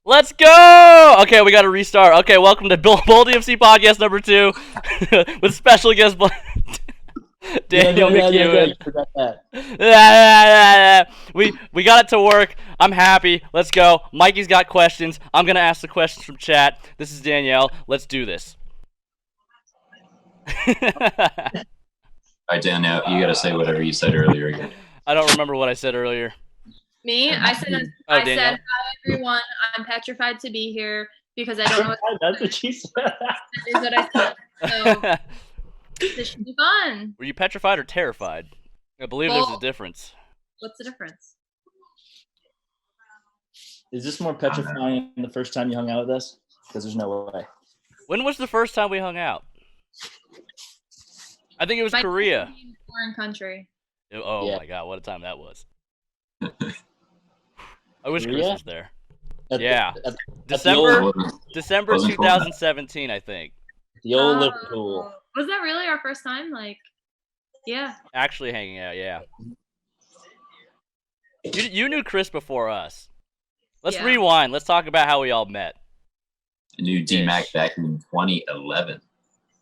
Let's go! Okay, we got to restart. Okay, welcome to BowlDMC podcast number 2 with special guest Danielle McEwan. You forgot that. We got it to work. I'm happy. Let's go. Mikey's got questions. I'm gonna ask the questions from chat. This is Danielle. Let's do this. All right, Danielle, you got to say whatever you said earlier again. I don't remember what I said earlier. Me? I said, I said, hi everyone. I'm petrified to be here because I don't know That's what she said. that is what I said. So this should be fun. Were you petrified or terrified? I believe there's a difference. What's the difference? Is this more petrifying than the first time you hung out with us? Because there's no way. When was the first time we hung out? I think it was Korea. Foreign country. Oh Yeah. my god, what a time that was. I wish Korea? Chris was there. At Yeah. at December the December wasn't cool. 2017, I think. old Liverpool. Was that really our first time? Yeah. Actually hanging out, yeah. You knew Chris before us. Let's Yeah. rewind. Let's talk about how we all met. I knew DMAC back in 2011.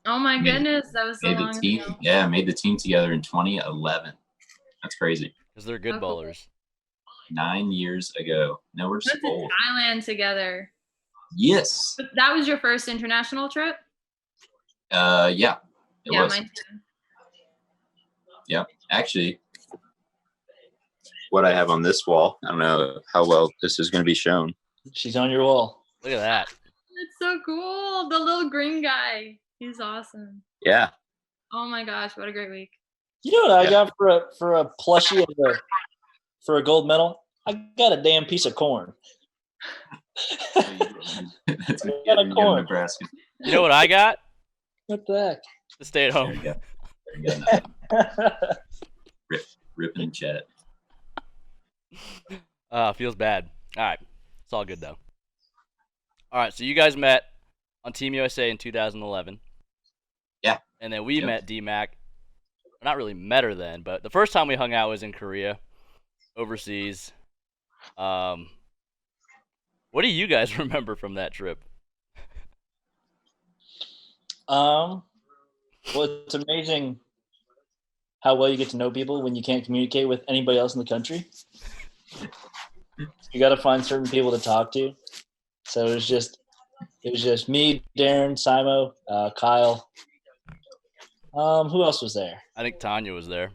Oh my goodness, that was so Made the long team. ago. Yeah, made the team together in 2011. That's crazy. Because they're good Okay. bowlers. 9 years ago. No, we're We so went to old. Thailand together. Yes. But that was your first international trip? Yeah. It Yeah, was. mine too. Yep. Actually, what I have on this wall, I don't know how well this is going to be shown. She's on your wall. Look at that. That's so cool. The little green guy. He's awesome. Yeah. Oh my gosh, what a great week. You know what I Yeah. got for a plushie for a gold medal? I got a damn piece of corn. That's what got a you get in corn. Nebraska. You know what I got? What the To stay at There home. you go. There you go. heck? Ripping in chat. Feels bad. Alright. It's all good though. Alright, so you guys met on Team USA in 2011. Yeah. And then we Yep. met DMAC. Not really met her then, but the first time we hung out was in Korea, overseas. What do you guys remember from that trip? Well, it's amazing how well you get to know people when you can't communicate with anybody else in the country. You got to find certain people to talk to. So it was just me, Darren, Simo, Kyle. Who else was there? I think Tanya was there.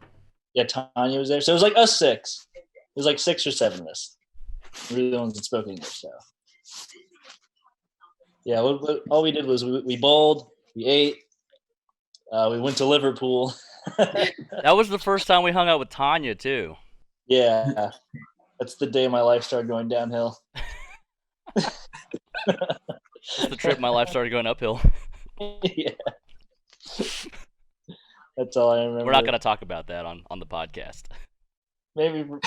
Yeah, Tanya was there. So it was like us 6. It was like 6 or 7 of us. We were the ones that spoke English. So yeah, all we did was we bowled, we ate, we went to Liverpool. That was the first time we hung out with Tanya too. Yeah, that's the day my life started going downhill. That's the trip my life started going uphill. Yeah, that's all I remember. We're not gonna talk about that on the podcast. maybe for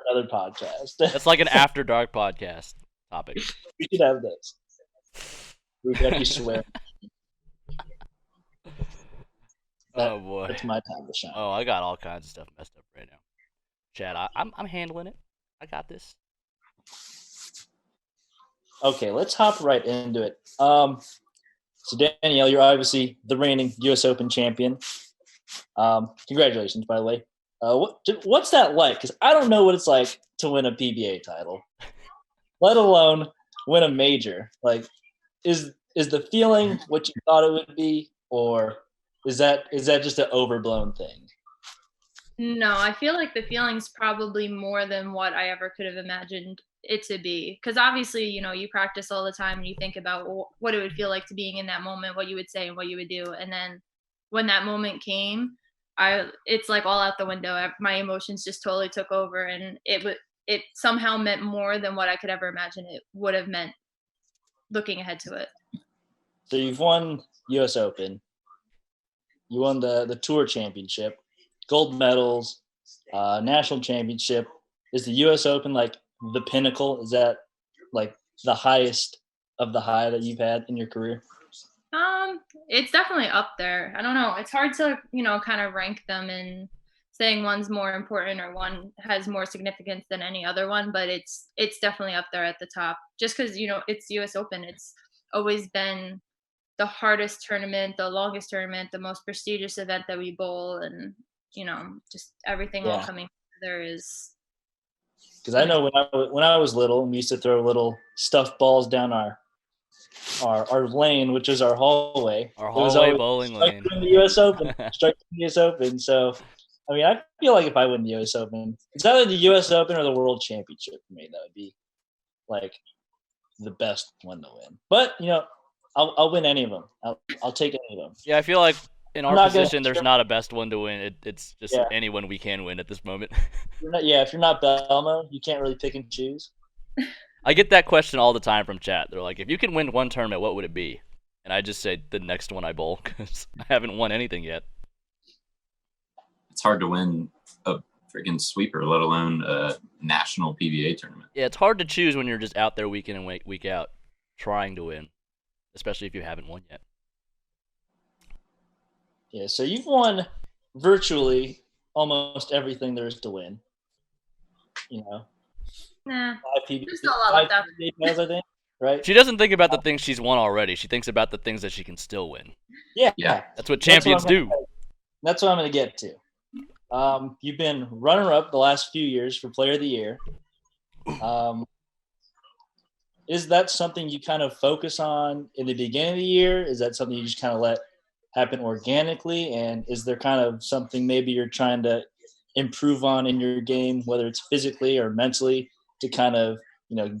another podcast. That's like an after dark podcast topic. We should have those. We could actually swear. Oh boy. That's my time to shine. Oh, I got all kinds of stuff messed up right now. Chad, I'm handling it. I got this. Okay, let's hop right into it. So Danielle, you're obviously the reigning U.S. Open champion. Congratulations, by the way. What's that like? Because I don't know what it's like to win a PBA title, let alone win a major. Like, is the feeling what you thought it would be, or is that just an overblown thing? No, I feel like the feeling's probably more than what I ever could have imagined it to be. Because obviously, you practice all the time and you think about what it would feel like to being in that moment, what you would say and what you would do. And then when that moment came, it's like all out the window. My emotions just totally took over, and it somehow meant more than what I could ever imagine it would have meant looking ahead to it. So you've won U.S. Open. You won the Tour Championship, gold medals, national championship. Is the U.S. Open like the pinnacle? Is that like the highest of the high that you've had in your career? It's definitely up there. I don't know. It's hard to, kind of rank them and saying one's more important or one has more significance than any other one, but it's definitely up there at the top. Just because it's U.S. Open, it's always been the hardest tournament, the longest tournament, the most prestigious event that we bowl, and just everything all Yeah. coming together is. Because I know when I was little, we used to throw little stuffed balls down our lane, which is our hallway. Our It was hallway always bowling strike lane. in the U.S. Open, strike in the U.S. Open. So, I mean, I feel like if I win the U.S. Open, it's either the U.S. Open or the World Championship for me. That would be like the best one to win. But I'll win any of them. I'll take any of them. Yeah, I feel like in I'm our not gonna position, there's cheer- not a best one to win. It's just Yeah. anyone we can win at this moment. If you're not Belmo, you can't really pick and choose. I get that question all the time from chat. They're like, if you can win one tournament, what would it be? And I just say the next one I bowl because I haven't won anything yet. It's hard to win a freaking sweeper, let alone a national PBA tournament. Yeah, it's hard to choose when you're just out there week in and week out trying to win, especially if you haven't won yet. Yeah, so you've won virtually almost everything there is to win. Nah, 5 PBA, there's still a lot left out PBA titles, I think, right? She doesn't think about the things she's won already. She thinks about the things that she can still win. Yeah. That's what champions do. That's what I'm going to get to. You've been runner-up the last few years for Player of the Year. Is that something you kind of focus on in the beginning of the year? Is that something you just kind of let happen organically? And is there kind of something maybe you're trying to improve on in your game, whether it's physically or mentally, to kind of,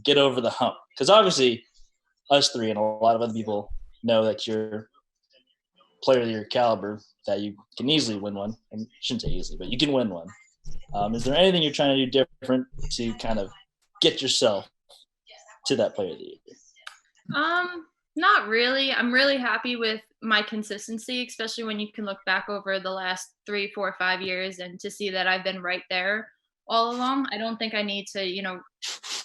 get over the hump? Because obviously us three and a lot of other people know that you're Player of the Year caliber, that you can easily win one. And I shouldn't say easily, but you can win one. Is there anything you're trying to do different to kind of get yourself to that Player of the Year? Not really. I'm really happy with my consistency, especially when you can look back over the last 3, 4, 5 years and to see that I've been right there all along. I don't think I need to,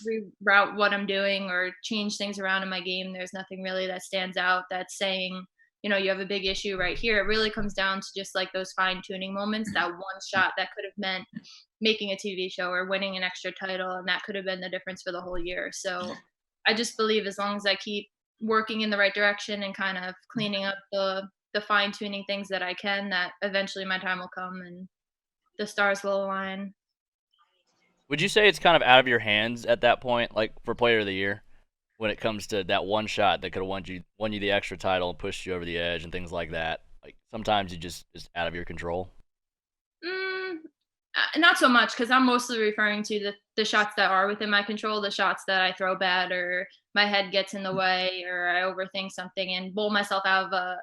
reroute what I'm doing or change things around in my game. There's nothing really that stands out that's saying, you have a big issue right here. It really comes down to just like those fine tuning moments, that one shot that could have meant making a TV show or winning an extra title. And that could have been the difference for the whole year. So I just believe as long as I keep working in the right direction and kind of cleaning up the fine tuning things that I can, that eventually my time will come and the stars will align. Would you say it's kind of out of your hands at that point, like for Player of the Year, when it comes to that one shot that could have won you the extra title and pushed you over the edge and things like that? Like sometimes you just is out of your control. Not so much, because I'm mostly referring to the shots that are within my control, the shots that I throw bad or my head gets in the way or I overthink something and bowl myself out of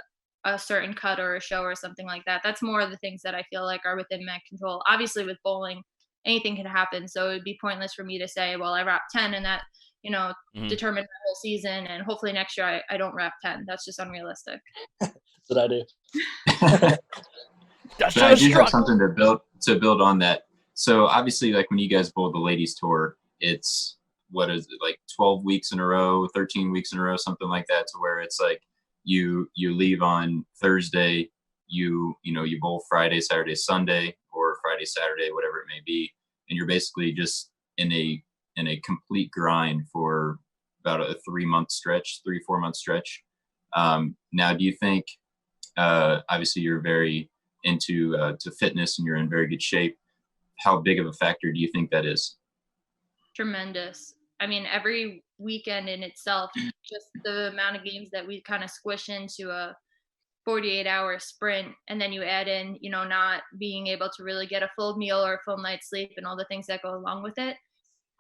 a certain cut or a show or something like that. That's more of the things that I feel like are within my control. Obviously with bowling, anything can happen. So it would be pointless for me to say, well, I wrapped 10 and that, determined my whole season. And hopefully next year I don't wrap 10. That's just unrealistic. That's what I do. But I do have something to build on that. So obviously, like when you guys bowl the ladies tour, it's what is it, like 12 weeks in a row, 13 weeks in a row, something like that, to where it's like you leave on Thursday, you bowl Friday, Saturday, Sunday, or Friday, Saturday, whatever it may be, and you're basically just in a complete grind for about a 3-month stretch, 3-4 month stretch. Now, do you think obviously you're very into to fitness and you're in very good shape? How big of a factor do you think that is? Tremendous. I mean, every weekend in itself, just the amount of games that we kind of squish into a 48-hour sprint, and then you add in, not being able to really get a full meal or a full night's sleep and all the things that go along with it.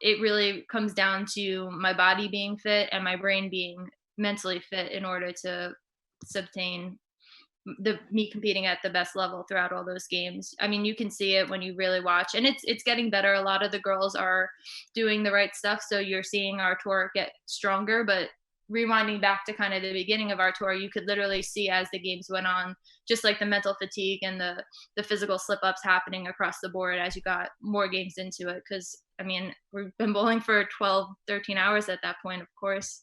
It really comes down to my body being fit and my brain being mentally fit in order to sustain me competing at the best level throughout all those games. I mean, you can see it when you really watch, and it's getting better. A lot of the girls are doing the right stuff, so you're seeing our tour get stronger. But rewinding back to kind of the beginning of our tour, you could literally see as the games went on, just like the mental fatigue and the physical slip-ups happening across the board as you got more games into it. Because I mean, we've been bowling for 12, 13 hours at that point. Of course,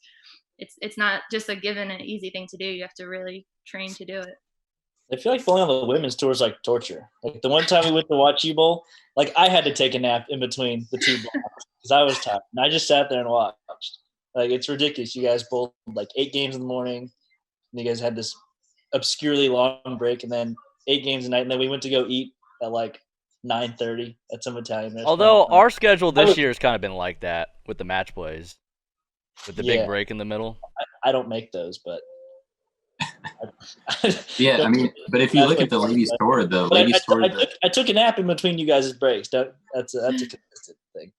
it's not just a given and easy thing to do. You have to really train to do it. I feel like bowling on the women's tour is like torture. Like the one time we went to watch you bowl, like I had to take a nap in between the two blocks because I was tired, and I just sat there and watched. Like it's ridiculous. You guys bowled like 8 games in the morning, and you guys had this obscurely long break, and then 8 games a night, and then we went to go eat at like 9:30 at some Italian restaurant. Although our schedule I this was- year has kind of been like that with the match plays, with the big break in the middle. I don't make those, but Yeah, I mean, but if you look at the ladies tour, I took a nap in between you guys' breaks. That's a consistent thing.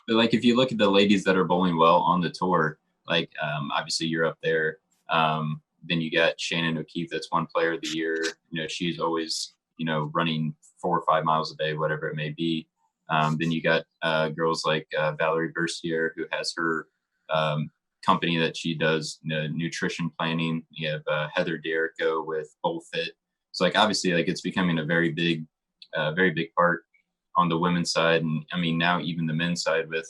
But like if you look at the ladies that are bowling well on the tour, like obviously you're up there. Then you got Shannon O'Keefe, that's one player of the year. You know, she's always, you know, running 4 or 5 miles a day, whatever it may be. Then you got girls like Valerie Bercier, who has her company that she does nutrition planning. You have Heather Derrico with BowlFit. So like obviously like it's becoming a very big part on the women's side, and I mean now even the men's side with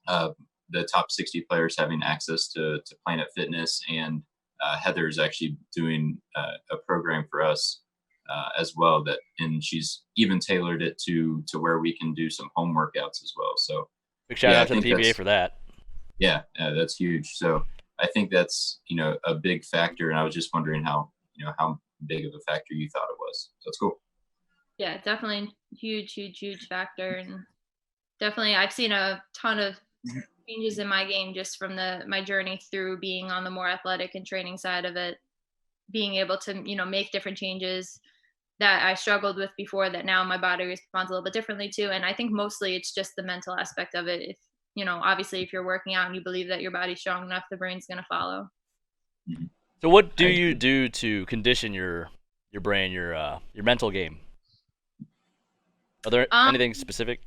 the top 60 players having access to Planet Fitness, and Heather is actually doing a program for us as well, and she's even tailored it to where we can do some home workouts as well. So big shout out to the PBA for that. Yeah, that's huge. So I think that's, you know, a big factor, and I was just wondering how big of a factor you thought it was. So it's cool. Yeah, definitely huge factor, and definitely I've seen a ton of changes in my game just from my journey through being on the more athletic and training side of it, being able to, you know, make different changes that I struggled with before that now my body responds a little bit differently to. And I think mostly it's just the mental aspect of it. If, you know, obviously if you're working out and you believe that your body's strong enough, the brain's going to follow. So what do you do to condition your brain, your mental game? Are there anything specific?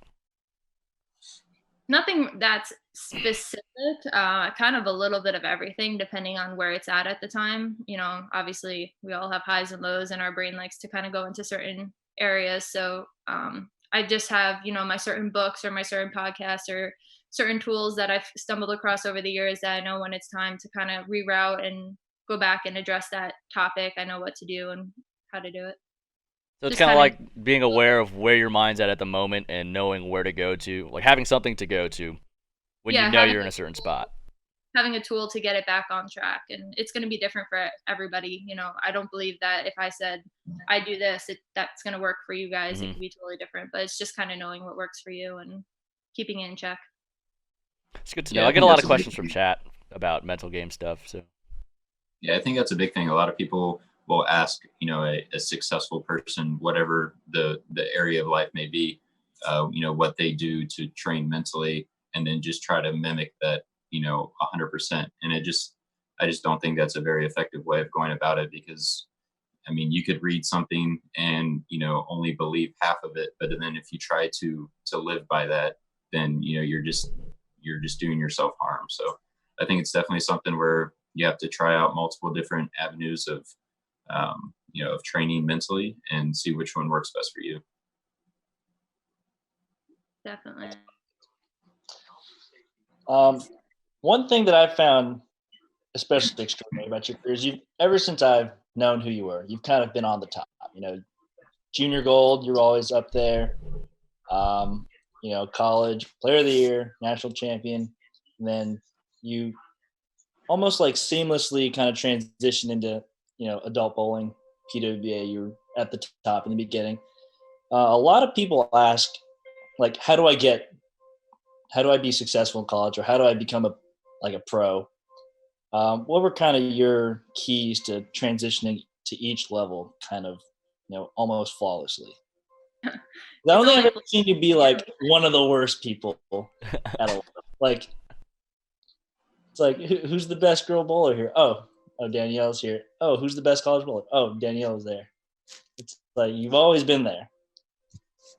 Nothing that's specific, kind of a little bit of everything depending on where it's at the time. You know, obviously we all have highs and lows, and our brain likes to kind of go into certain areas. So I just have, you know, my certain books or my certain podcasts or certain tools that I've stumbled across over the years that I know when it's time to kind of reroute and go back and address that topic, I know what to do and how to do it. So it's kind of like being aware of where your mind's at the moment and knowing where to go to, like having something to go to when you know you're in a certain spot. Having a tool to get it back on track. And it's going to be different for everybody. You know, I don't believe that if I said I do this, that's going to work for you guys. It could be totally different, but it's just kind of knowing what works for you and keeping it in check. It's good to know. I get a lot of questions from chat about mental game stuff. So yeah, I think that's a big thing. A lot of people will ask, you know, a successful person, whatever the area of life may be, you know, what they do to train mentally, and then just try to mimic that, you know, 100%. And I just don't think that's a very effective way of going about it, because I mean, you could read something and, you know, only believe half of it, but then if you try to live by that, then, you know, you're just doing yourself harm. So I think it's definitely something where you have to try out multiple different avenues of, you know, of training mentally and see which one works best for you. Definitely. One thing that I've found especially extraordinary about your career is ever since I've known who you were, you've kind of been on the top. You know, junior gold, you're always up there. You know, college player of the year, national champion, and then you almost like seamlessly kind of transition into, you know, adult bowling, PWBA. You were at the top in the beginning. A lot of people ask, like, how do I be successful in college, or how do I become a pro? What were kind of your keys to transitioning to each level kind of, you know, almost flawlessly? I don't think I've ever seen you be like one of the worst people at all. Like, it's like, who's the best girl bowler here? Oh, Danielle's here. Oh, who's the best college bowler? Oh, Danielle's there. It's like you've always been there.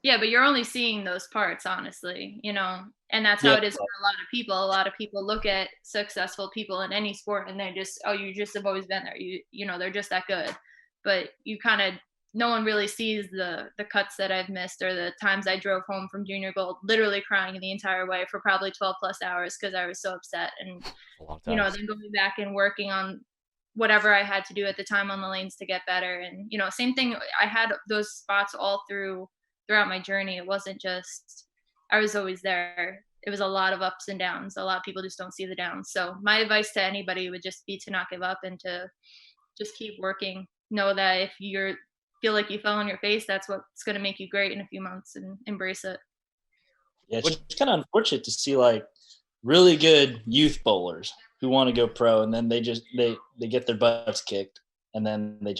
Yeah, but you're only seeing those parts, honestly, you know, and that's how it is for a lot of people. A lot of people look at successful people in any sport and they're just, oh, you just have always been there. You know, they're just that good. But no one really sees the cuts that I've missed, or the times I drove home from junior gold, literally crying the entire way for probably 12 plus hours because I was so upset. And, you know, then going back and working on whatever I had to do at the time on the lanes to get better. And, you know, same thing, I had those spots all throughout my journey. It wasn't just, I was always there. It was a lot of ups and downs. A lot of people just don't see the downs. So my advice to anybody would just be to not give up and to just keep working. Know that if you feel like you fell on your face, that's what's going to make you great in a few months, and embrace it. Yeah, it's just kind of unfortunate to see like really good youth bowlers who want to go pro, and then they get their butts kicked, and then they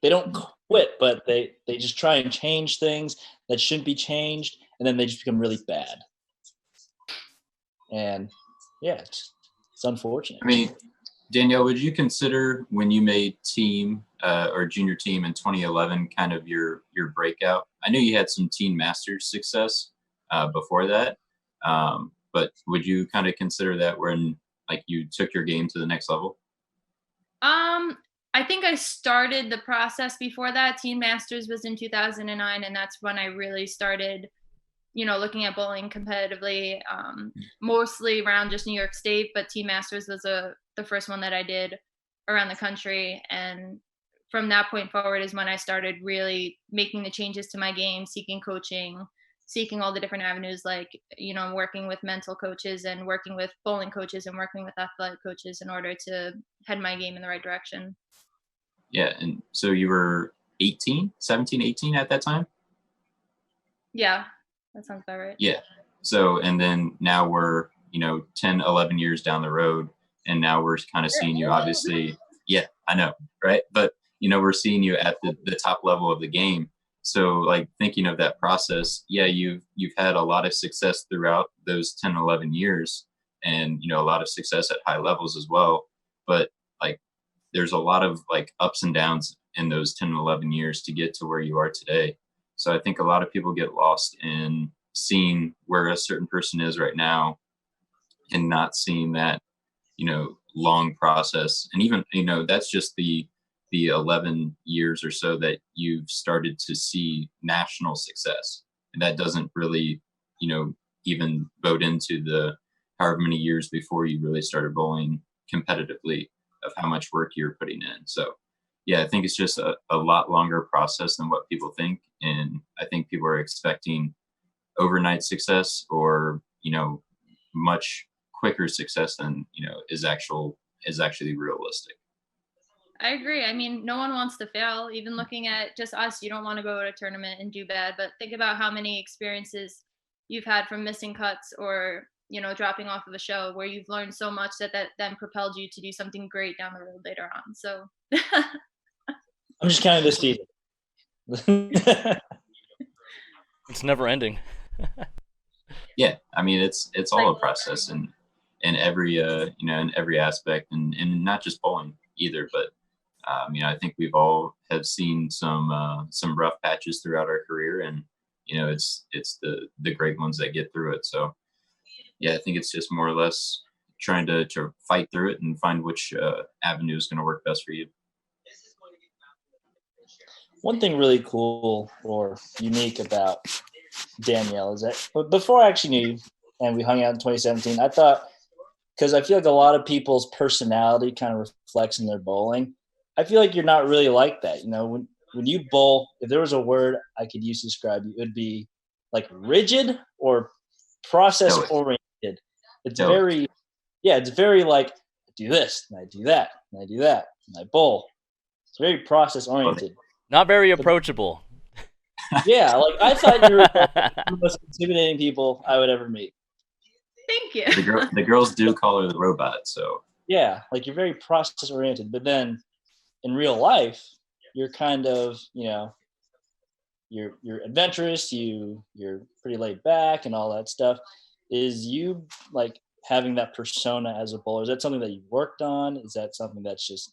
don't quit, but they just try and change things that shouldn't be changed, and then they just become really bad. And yeah, it's unfortunate. I mean, Danielle, would you consider when you made team or junior team in 2011 kind of your breakout? I know you had some teen masters success before that, but would you kind of consider that when like you took your game to the next level? I think I started the process before that. Teen Masters was in 2009, and that's when I really started, you know, looking at bowling competitively, mostly around just New York State, but Teen Masters was the first one that I did around the country. And from that point forward is when I started really making the changes to my game, seeking coaching, seeking all the different avenues, like, you know, working with mental coaches and working with bowling coaches and working with athletic coaches in order to head my game in the right direction. Yeah. And so you were 17, 18 at that time? Yeah, that sounds about right. Yeah. So, and then now we're, 10, 11 years down the road, and now we're kind of seeing you obviously. Yeah, I know. Right. But, we're seeing you at the top level of the game. So like thinking of that process, yeah, you've had a lot of success throughout those 10, 11 years, and, a lot of success at high levels as well. But like, there's a lot of like ups and downs in those 10 and 11 years to get to where you are today. So I think a lot of people get lost in seeing where a certain person is right now and not seeing that, long process. And even, that's just the 11 years or so that you've started to see national success. And that doesn't really, even vote into the however many years before you really started bowling competitively of how much work you're putting in. So yeah, I think it's just a lot longer process than what people think. And I think people are expecting overnight success or, much quicker success than, is actually realistic. I agree. I mean, no one wants to fail. Even looking at just us, you don't want to go to a tournament and do bad, but think about how many experiences you've had from missing cuts or, dropping off of a show where you've learned so much that then propelled you to do something great down the road later on. So I'm just counting this season. It's never ending. Yeah, I mean it's all a process and in every in every aspect and not just bowling either, but I think we've all have seen some rough patches throughout our career, and it's the great ones that get through it. So yeah, I think it's just more or less trying to fight through it and find which avenue is going to work best for you. One thing really cool or unique about Danielle is that before I actually knew you and we hung out in 2017, I thought, because I feel like a lot of people's personality kind of reflects in their bowling. I feel like you're not really like that. When you bowl, if there was a word I could use to describe you, it would be like rigid or process oriented. It's very like I do this and I do that and I do that and I bowl. It's very process oriented. Not very approachable. Yeah, like I thought you were the most intimidating people I would ever meet. Thank you. The girls do call her the robot, so yeah, like you're very process oriented, but then in real life, you're kind of you're adventurous. You're pretty laid back and all that stuff. Is you like having that persona as a bowler? Is that something that you worked on? Is that something that's just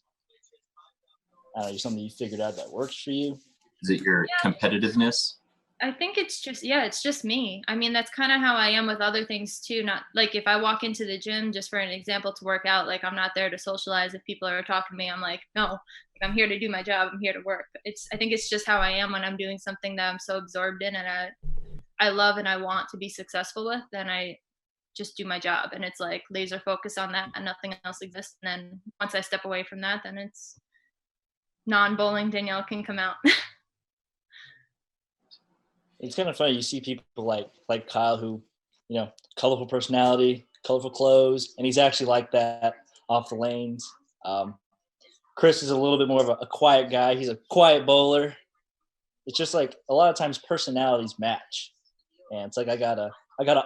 something you figured out that works for you? Is it your competitiveness? I think it's just me. I mean, that's kind of how I am with other things too. Not like if I walk into the gym, just for an example, to work out, like I'm not there to socialize. If people are talking to me, I'm like, no, like, I'm here to do my job. I'm here to work. I think it's just how I am when I'm doing something that I'm so absorbed in and I love and I want to be successful with. Then I just do my job. And it's like laser focus on that and nothing else exists. And then once I step away from that, then it's non-bowling Danielle can come out. It's kind of funny. You see people like Kyle who, colorful personality, colorful clothes, and he's actually like that off the lanes. Chris is a little bit more of a quiet guy. He's a quiet bowler. It's just like a lot of times personalities match, and it's like I got a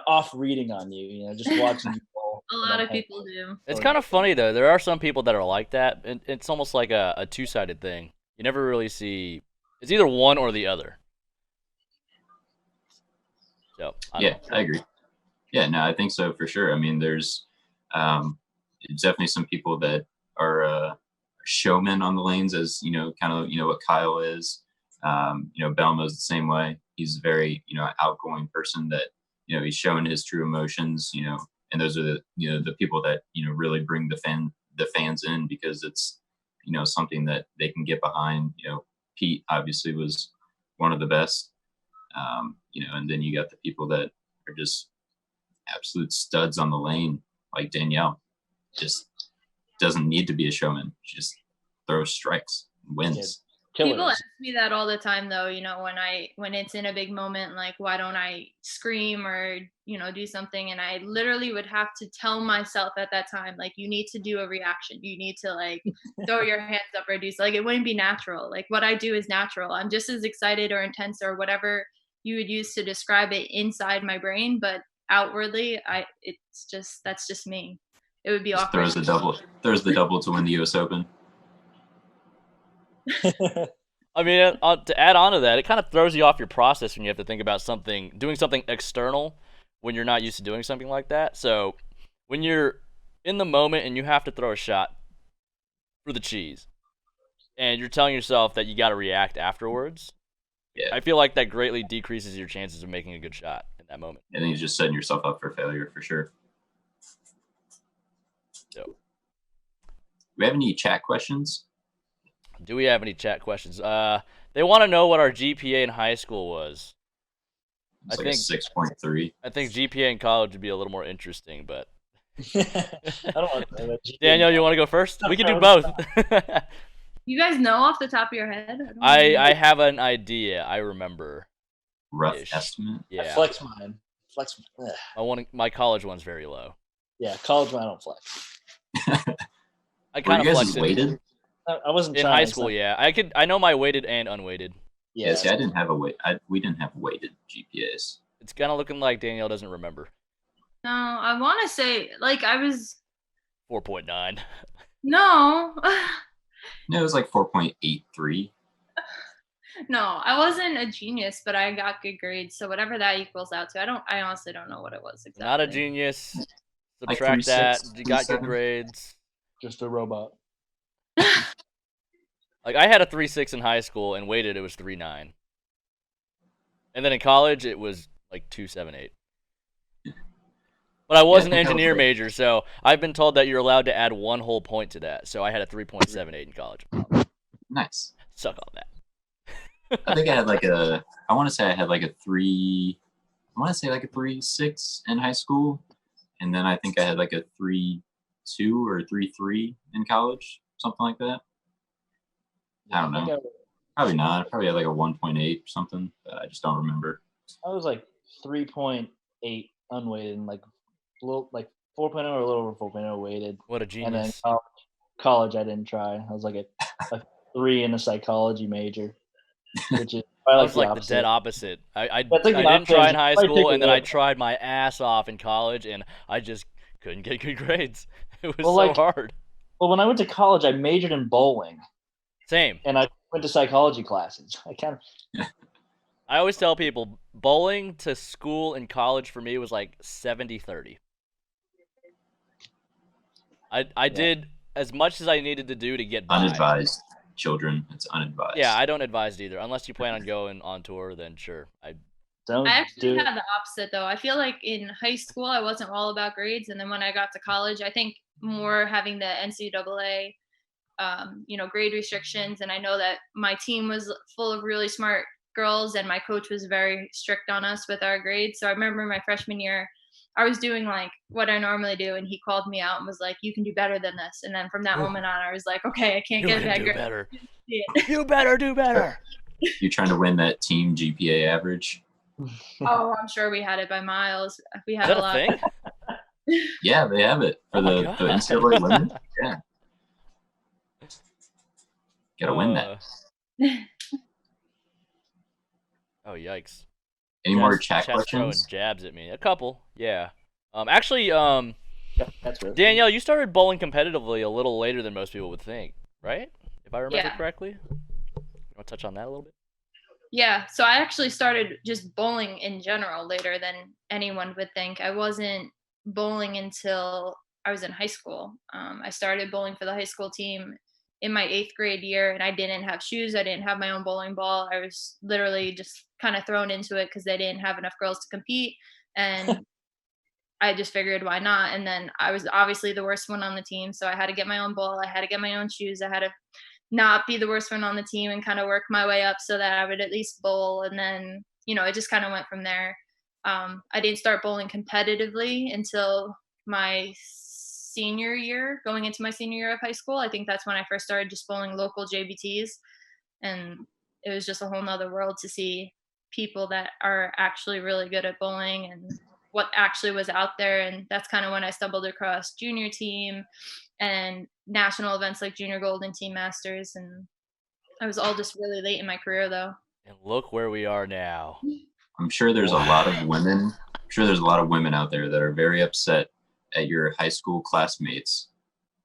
off reading on you. Just watching you bowl. A lot of people do. It's kind of funny though. There are some people that are like that, and it's almost like a two-sided thing. You never really see. It's either one or the other. So I agree. Yeah, no, I think so for sure. I mean, there's definitely some people that are showmen on the lanes, as kind of what Kyle is. Belmo's the same way. He's a very outgoing person that he's showing his true emotions. And those are the people that really bring the fans in, because it's something that they can get behind. Pete obviously was one of the best. And then you got the people that are just absolute studs on the lane, like Danielle. Just doesn't need to be a showman. She just throws strikes and wins. People ask me that all the time, though. When it's in a big moment, like, why don't I scream or do something? And I literally would have to tell myself at that time, like, you need to do a reaction. You need to like throw your hands up or do something. Like, it wouldn't be natural. Like, what I do is natural. I'm just as excited or intense or whatever you would use to describe it inside my brain, but outwardly, that's just me. It would be just awkward. Throws the double to win the U.S. Open. I mean, to add on to that, it kind of throws you off your process when you have to think about doing something external when you're not used to doing something like that. So when you're in the moment and you have to throw a shot for the cheese, and you're telling yourself that you got to react afterwards, I feel like that greatly decreases your chances of making a good shot in that moment. I think you're just setting yourself up for failure for sure. So, do we have any chat questions? Do we have any chat questions? They want to know what our GPA in high school was. It's I think 6.3. I think GPA in college would be a little more interesting, but I don't want to know Danielle, you want to go first? We can do both. You guys know off the top of your head? I have an idea. I remember. Rough estimate? Yeah. Flex mine. My college one's very low. Yeah, college one I don't flex. I kind of flexed weighted? I wasn't in high school. Yeah, I know my weighted and unweighted. Yeah, see, I didn't have we didn't have weighted GPAs. It's kind of looking like Danielle doesn't remember. No, I want to say like I was 4.9. No. No, it was like 4.83. No, I wasn't a genius, but I got good grades. So whatever that equals out to, I honestly don't know what it was exactly. Not a genius. Like Subtract that. You got good grades. Just a robot. Like I had a 3.6 in high school, and weighted it was 3.9. And then in college it was like 2.78. But I was an engineer major, so I've been told that you're allowed to add one whole point to that. So I had a 3.78 in college. Nice. Suck on that. I think I had I want to say I had like a 3.6 in high school. And then I think I had like a 3.2 or 3.3 in college, something like that. I don't know. Probably not. I probably had like a 1.8 or something, but I just don't remember. I was like 3.8 unweighted and like 4.0 or a little over 4.0 weighted. What a genius. And then college I didn't try. I was like a 3 in a psychology major, which is I was like the dead opposite. I didn't try in high school, and then I tried my ass off in college, and I just couldn't get good grades. It was so hard. Well, when I went to college, I majored in bowling. Same. And I went to psychology classes. I always tell people, bowling to school and college for me was like 70-30. I did as much as I needed to do to get by. Unadvised children. It's unadvised. Yeah, I don't advise it either. Unless you plan on going on tour, then sure. I actually had the opposite, though. I feel like in high school, I wasn't all about grades. And then when I got to college, I think more having the NCAA, grade restrictions. And I know that my team was full of really smart girls, and my coach was very strict on us with our grades. So I remember my freshman year, I was doing like what I normally do, and he called me out and was like, "You can do better than this." And then from that moment on, I was like, "Okay, I can't You get can that do great." better. Yeah. You better do better. You're trying to win that team GPA average. Oh, I'm sure we had it by miles. We Is had that a a lot. thing? Yeah, they have it for Oh my the God. NCAA women. Yeah, gotta win that. Oh yikes! Any more chat Chat's throwing questions? jabs at me. A couple, yeah. Actually, That's right. Danielle, you started bowling competitively a little later than most people would think, right? If I remember Yeah. correctly. You want to touch on that a little bit? Yeah, so I actually started just bowling in general later than anyone would think. I wasn't bowling until I was in high school. I started bowling for the high school team in my 8th grade year, and I didn't have shoes. I didn't have my own bowling ball. I was literally just kind of thrown into it because they didn't have enough girls to compete. And I just figured why not. And then I was obviously the worst one on the team. So I had to get my own ball. I had to get my own shoes. I had to not be the worst one on the team and kind of work my way up so that I would at least bowl. And then, it just kind of went from there. I didn't start bowling competitively until my senior year, going into my senior year of high school. I think that's when I first started just bowling local JBTs. And it was just a whole nother world to see people that are actually really good at bowling and what actually was out there. And that's kind of when I stumbled across junior team and national events like Junior Gold and Team Masters. And I was all just really late in my career, though. And look where we are now. I'm sure there's a lot of women. I'm sure there's a lot of women out there that are very upset at your high school classmates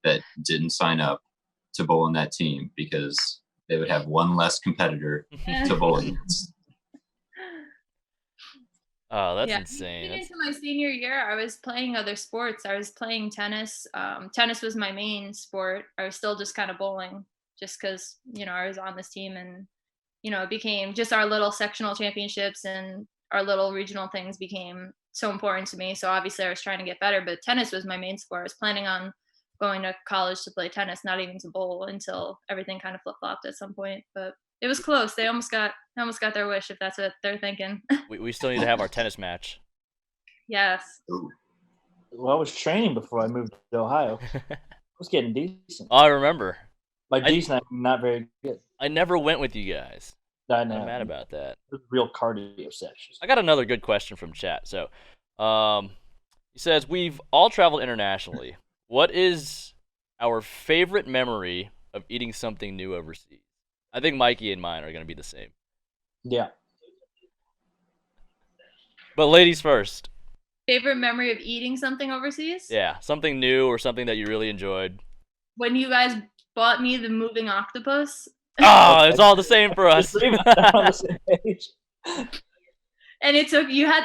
that didn't sign up to bowl in that team because they would have one less competitor to bowl against. Oh, that's Yeah. insane. Into my senior year, I was playing other sports. I was playing tennis. Tennis was my main sport. I was still just kind of bowling just because, I was on this team, and, it became just our little sectional championships and our little regional things became so important to me. So obviously I was trying to get better, but tennis was my main sport. I was planning on going to college to play tennis, not even to bowl, until everything kind of flip-flopped at some point. But it was close. They almost got their wish, if that's what they're thinking. We still need to have our tennis match. Yes. Ooh. Well, I was training before I moved to Ohio. I was getting decent. Oh, I remember. By decent, I'm not very good. I never went with you guys. I know. I'm mad about that. It was real cardio sessions. I got another good question from chat. So, he says, we've all traveled internationally. What is our favorite memory of eating something new overseas? I think Mikey and mine are going to be the same. Yeah. But ladies first. Favorite memory of eating something overseas? Yeah, something new or something that you really enjoyed. When you guys bought me the moving octopus. Oh, it's all the same for us. On the same page. And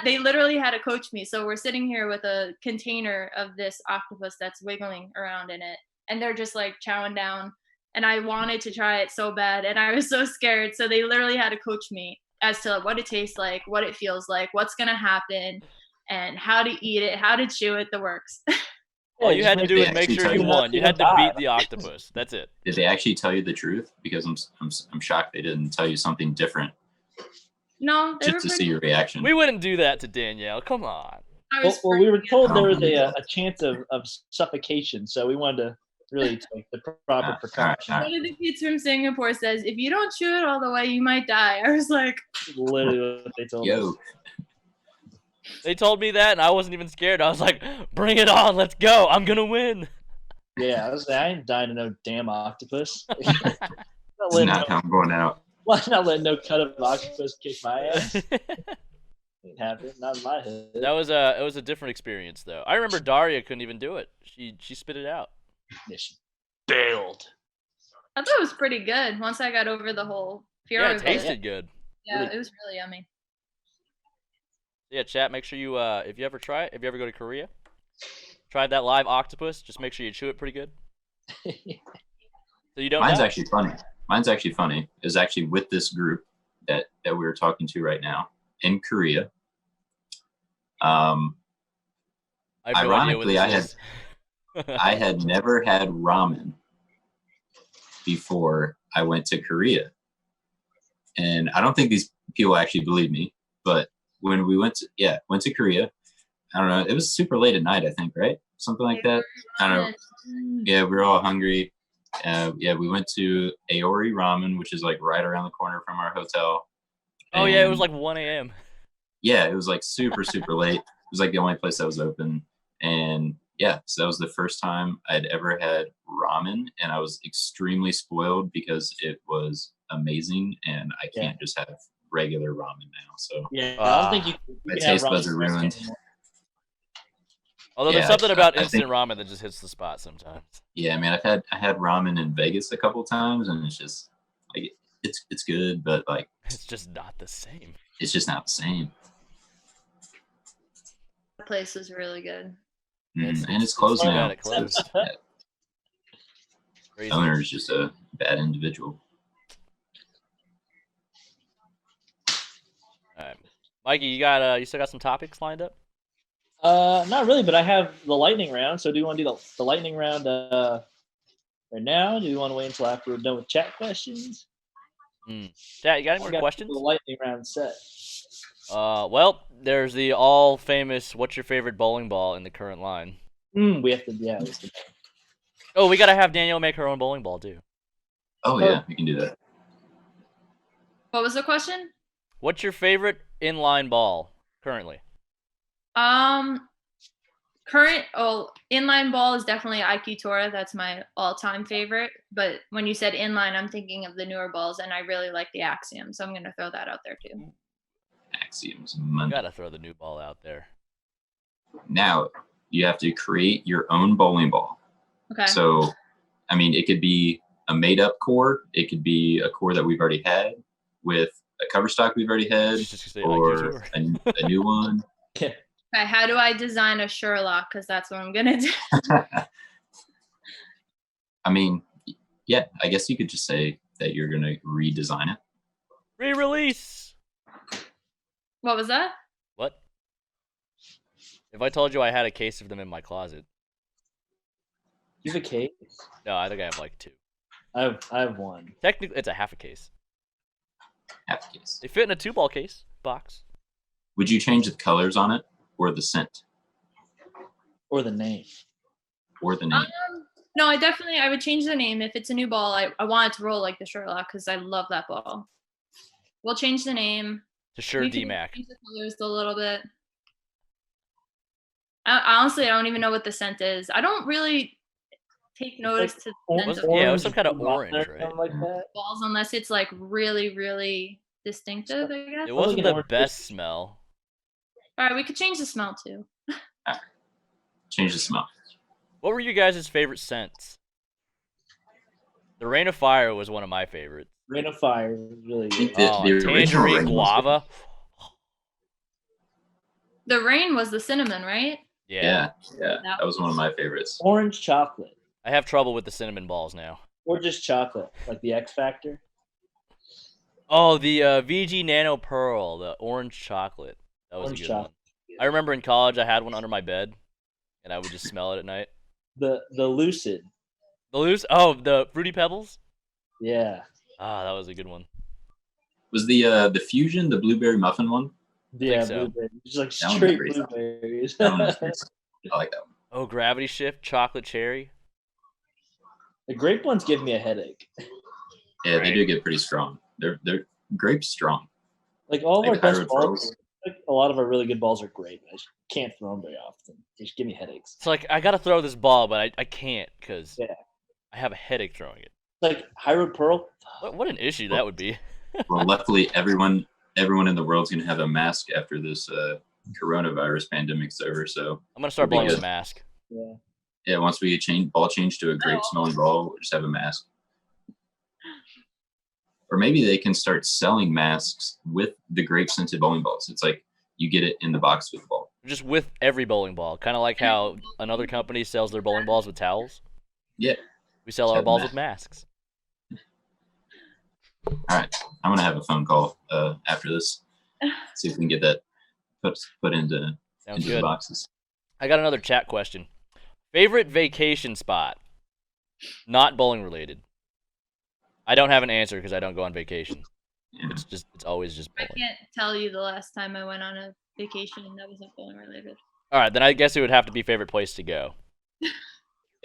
they literally had to coach me. So we're sitting here with a container of this octopus that's wiggling around in it. And they're just like chowing down. And I wanted to try it so bad. And I was so scared. So they literally had to coach me as to what it tastes like, what it feels like, what's going to happen, and how to eat it, how to chew it, the works. All you had to do They is make actually sure tell you you won. You had to beat the octopus. That's it. Did they actually tell you the truth? Because I'm shocked they didn't tell you something different No, they just were to see pretty. your reaction. We wouldn't do that to Danielle. Come on. Well, we were told there was freaking a chance of suffocation, so we wanted to really take the proper precaution. all right. One of the kids from Singapore says, if you don't chew it all the way, you might die. I was like, Literally what they told Yo, us. They told me that, and I wasn't even scared. I was like, bring it on. Let's go. I'm going to win. Yeah, I ain't dying to no damn octopus. this is not how I'm going out. Why not let no cut of octopus kick my ass? Ain't happening. Not in my head. It was a different experience, though. I remember Daria couldn't even do it. She spit it out. Yeah, she bailed. I thought it was pretty good once I got over the whole fear Yeah, it of it. tasted good. Yeah, it was really yummy. Yeah, chat, make sure you, if you ever try it, if you ever go to Korea, try that live octopus, just make sure you chew it pretty good. So you don't Mine's die. actually funny. Is actually with this group that we were talking to right now in Korea. I have no idea what Ironically, this is. I had never had ramen before I went to Korea. And I don't think these people actually believe me, but when we went to Korea, I don't know. It was super late at night, I think, right? Something like that. I don't know. Yeah, we were all hungry. Yeah, we went to Aori Ramen, which is like right around the corner from our hotel. Oh yeah, it was And like 1 a.m. yeah, it was like super, super late. It was like the only place that was open. And yeah, so that was the first time I'd ever had ramen, and I was extremely spoiled because it was amazing, and I can't just have regular ramen now. So Yeah, I don't think you my can have taste buds ramen are ruined. anymore. Although there's Yeah, something about I instant think ramen that just hits the spot sometimes. yeah, man, I had ramen in Vegas a couple times, and it's just like it's good, but like It's just not the same. it's just not the same. The place is really good. And it's closed too now. bad it closed. Yeah, Crazy. owner is just a bad individual. All right, Mikey, you still got some topics lined up? Not really, but I have the lightning round. So do you want to do the lightning round right now? Do you want to wait until after we're done with chat questions? Chat, you got any I more got questions? the lightning round set. Well, there's the all famous "What's your favorite bowling ball?" in the current line. We have to, yeah. Oh, we gotta have Danielle make her own bowling ball too. Oh yeah, we can do that. What was the question? What's your favorite inline ball currently? Current inline ball is definitely IQ Tour. That's my all-time favorite. But when you said inline, I'm thinking of the newer balls, and I really like the Axiom, so I'm gonna throw that out there too. Axioms You Monday. gotta throw the new ball out there. Now you have to create your own bowling ball. Okay. So, I mean, it could be a made-up core. It could be a core that we've already had with a cover stock we've already had, Just say or IQ a new one. Okay, how do I design a Sherlock? Because that's what I'm gonna do. I mean, yeah, I guess you could just say that you're gonna redesign it. Re-release. What was that? What? If I told you I had a case of them in my closet? You have a case? No, I think I have like 2. I have one. Technically, it's a half a case. Half a case. They fit in a 2-ball case box. Would you change the colors on it, or the scent, Or the name. or the name? No, I would change the name. If it's a new ball, I want it to roll like the Sherlock because I love that ball. We'll change the name. To Sure We can D-Mac. change the colors a little bit. Honestly, I don't even know what the scent is. I don't really take notice to the scent of Yeah, it was some kind of orange, right? Something like that. balls unless it's like really, really distinctive, I guess. It wasn't an the orange best biscuit. smell. All right, we could change the smell too. Change the smell. What were you guys' favorite scents? The Rain of Fire was one of my favorites. Rain of Fire is really good. The original Tangerine Rain was Guava. The rain was the cinnamon, right? Yeah, that was one of my favorites. Orange chocolate. I have trouble with the cinnamon balls now. Or just chocolate, like the X Factor. Oh, the VG Nano Pearl, the orange chocolate. That was Orange a good chocolate. one. I remember in college I had one under my bed, and I would just smell it at night. The Lucid. The Fruity Pebbles? Yeah. Ah, that was a good one. Was the Fusion the blueberry muffin one? Yeah, so. blueberry. Just like That one straight was great. blueberries. That one was great. I like that one. Oh, Gravity Shift Chocolate Cherry. The grape ones give me a headache. Yeah, they do get pretty strong. They're grape strong. Like all of Like our best Hyrule balls, Pearls. like a lot of our really good balls are grape. I just can't throw them very often. They just give me headaches. It's like I gotta throw this ball, but I can't because Yeah. I have a headache throwing it. Like Hyrule Pearl. What an issue that would be. Well, luckily, everyone in the world's gonna have a mask after this coronavirus pandemic's over. So I'm gonna start We'll blowing be with a good. mask. Yeah. yeah, once we change to a grape smelling ball, we'll just have a mask. Or maybe they can start selling masks with the grape scented bowling balls. It's like you get it in the box with the ball. Just with every bowling ball. Kind of like how another company sells their bowling balls with towels. Yeah. We sell Just our have a balls mask. with masks. All right, I'm gonna have a phone call after this. See if we can get that put into Sounds the good. boxes. I got another chat question. Favorite vacation spot? Not bowling related. I don't have an answer because I don't go on vacation. Yeah. It's always just I bowling. can't tell you the last time I went on a vacation that wasn't bowling related. All right, then I guess it would have to be favorite place to go.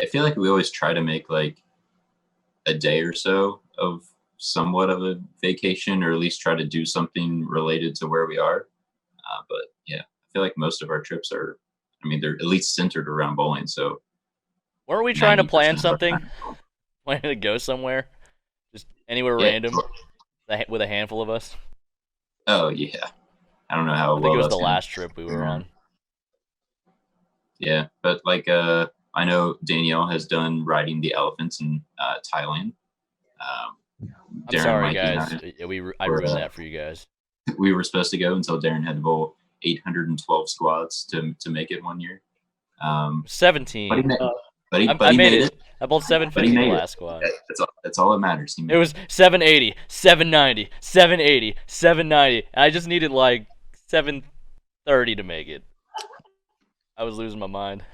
I feel like we always try to make like a day or so of somewhat of a vacation, or at least try to do something related to where we are. But yeah, I feel like most of our trips are, I mean, they're at least centered around bowling. So Weren't we trying to 90% plan of our something? time. Planning to go somewhere? Just anywhere Yeah. random with a handful of us? Oh yeah. I don't know how I think well it was that's the gonna. last trip we were on. Yeah, but like I know Danielle has done riding the elephants in Thailand. I'm Darren, sorry, Mikey, and guys. I I were ruined that for you guys. we were supposed to go until Darren had to bowl 812 squats to make it one year. But he 17. made, Uh, I he made made it. it. I bowled But he 750 the made it. last squad. That's all that matters. He It made was 780, 790, 780, 790. And I just needed like 730 to make it. I was losing my mind.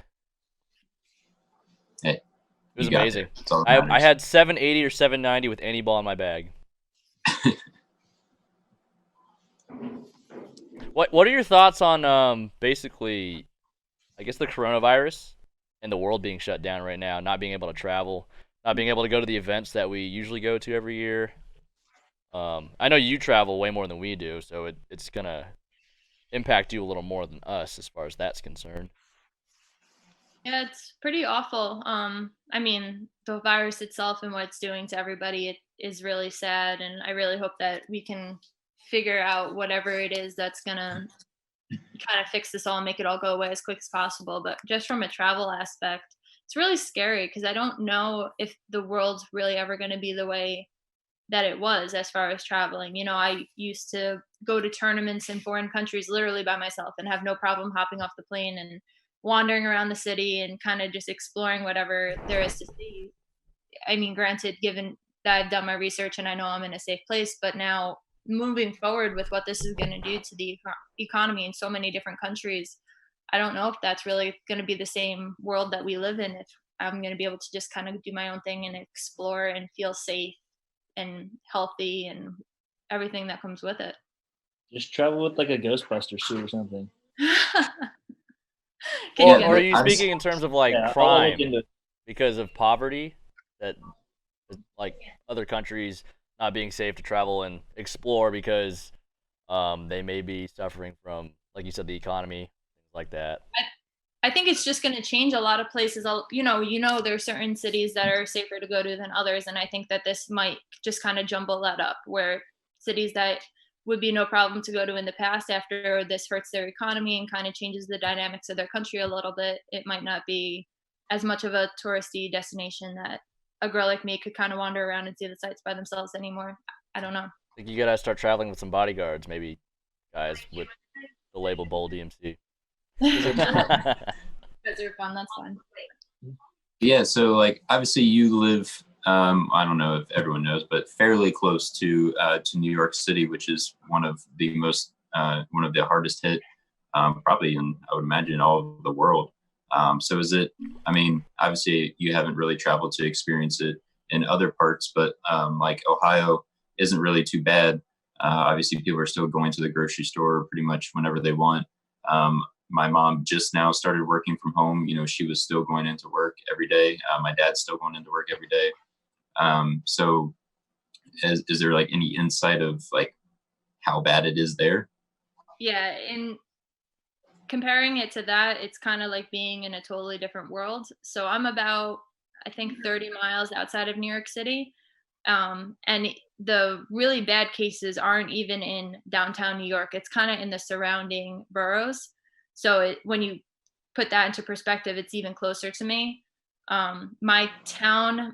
Hey, It was you got amazing. there. That's all that I matters. had 780 or 790 with any ball in my bag. What are your thoughts on basically, I guess, the coronavirus and the world being shut down right now, not being able to travel, not being able to go to the events that we usually go to every year? I know you travel way more than we do, so it's gonna impact you a little more than us as far as that's concerned. Yeah, it's pretty awful. I mean, the virus itself and what it's doing to everybody, it is really sad, and I really hope that we can figure out whatever it is that's gonna kind of fix this all and make it all go away as quick as possible. But just from a travel aspect, it's really scary because I don't know if the world's really ever going to be the way that it was as far as traveling. I used to go to tournaments in foreign countries literally by myself and have no problem hopping off the plane and wandering around the city and kind of just exploring whatever there is to see. I mean, granted, given that I've done my research and I know I'm in a safe place, but now moving forward with what this is going to do to the economy in so many different countries, I don't know if that's really going to be the same world that we live in. If I'm going to be able to just kind of do my own thing and explore and feel safe and healthy and everything that comes with it. Just travel with like a Ghostbuster suit or something. Can you Or get are but you I just- speaking in terms of like Yeah, I'll look crime into it. because of poverty, that like other countries not being safe to travel and explore because they may be suffering from, like you said, the economy, things like that? I think it's just going to change a lot of places. There are certain cities that are safer to go to than others, and I think that this might just kind of jumble that up, where cities that would be no problem to go to in the past, after this hurts their economy and kind of changes the dynamics of their country a little bit, it might not be as much of a touristy destination that a girl like me could kind of wander around and see the sights by themselves anymore. I don't know. I think you gotta start traveling with some bodyguards, maybe guys with the label BowlDMC. Those are fun. That's fun. Yeah, so like obviously you live I don't know if everyone knows, but fairly close to New York City, which is one of the hardest hit probably in, I would imagine, all of the world. So is it, I mean, obviously you haven't really traveled to experience it in other parts, but like Ohio isn't really too bad. Obviously people are still going to the grocery store pretty much whenever they want. My mom just now started working from home. She was still going into work every day. My dad's still going into work every day. So is there like any insight of like how bad it is there? Yeah, in comparing it to that, it's kind of like being in a totally different world. So I'm about, I think, 30 miles outside of New York City. And the really bad cases aren't even in downtown New York. It's kind of in the surrounding boroughs. So when you put that into perspective, it's even closer to me. My town,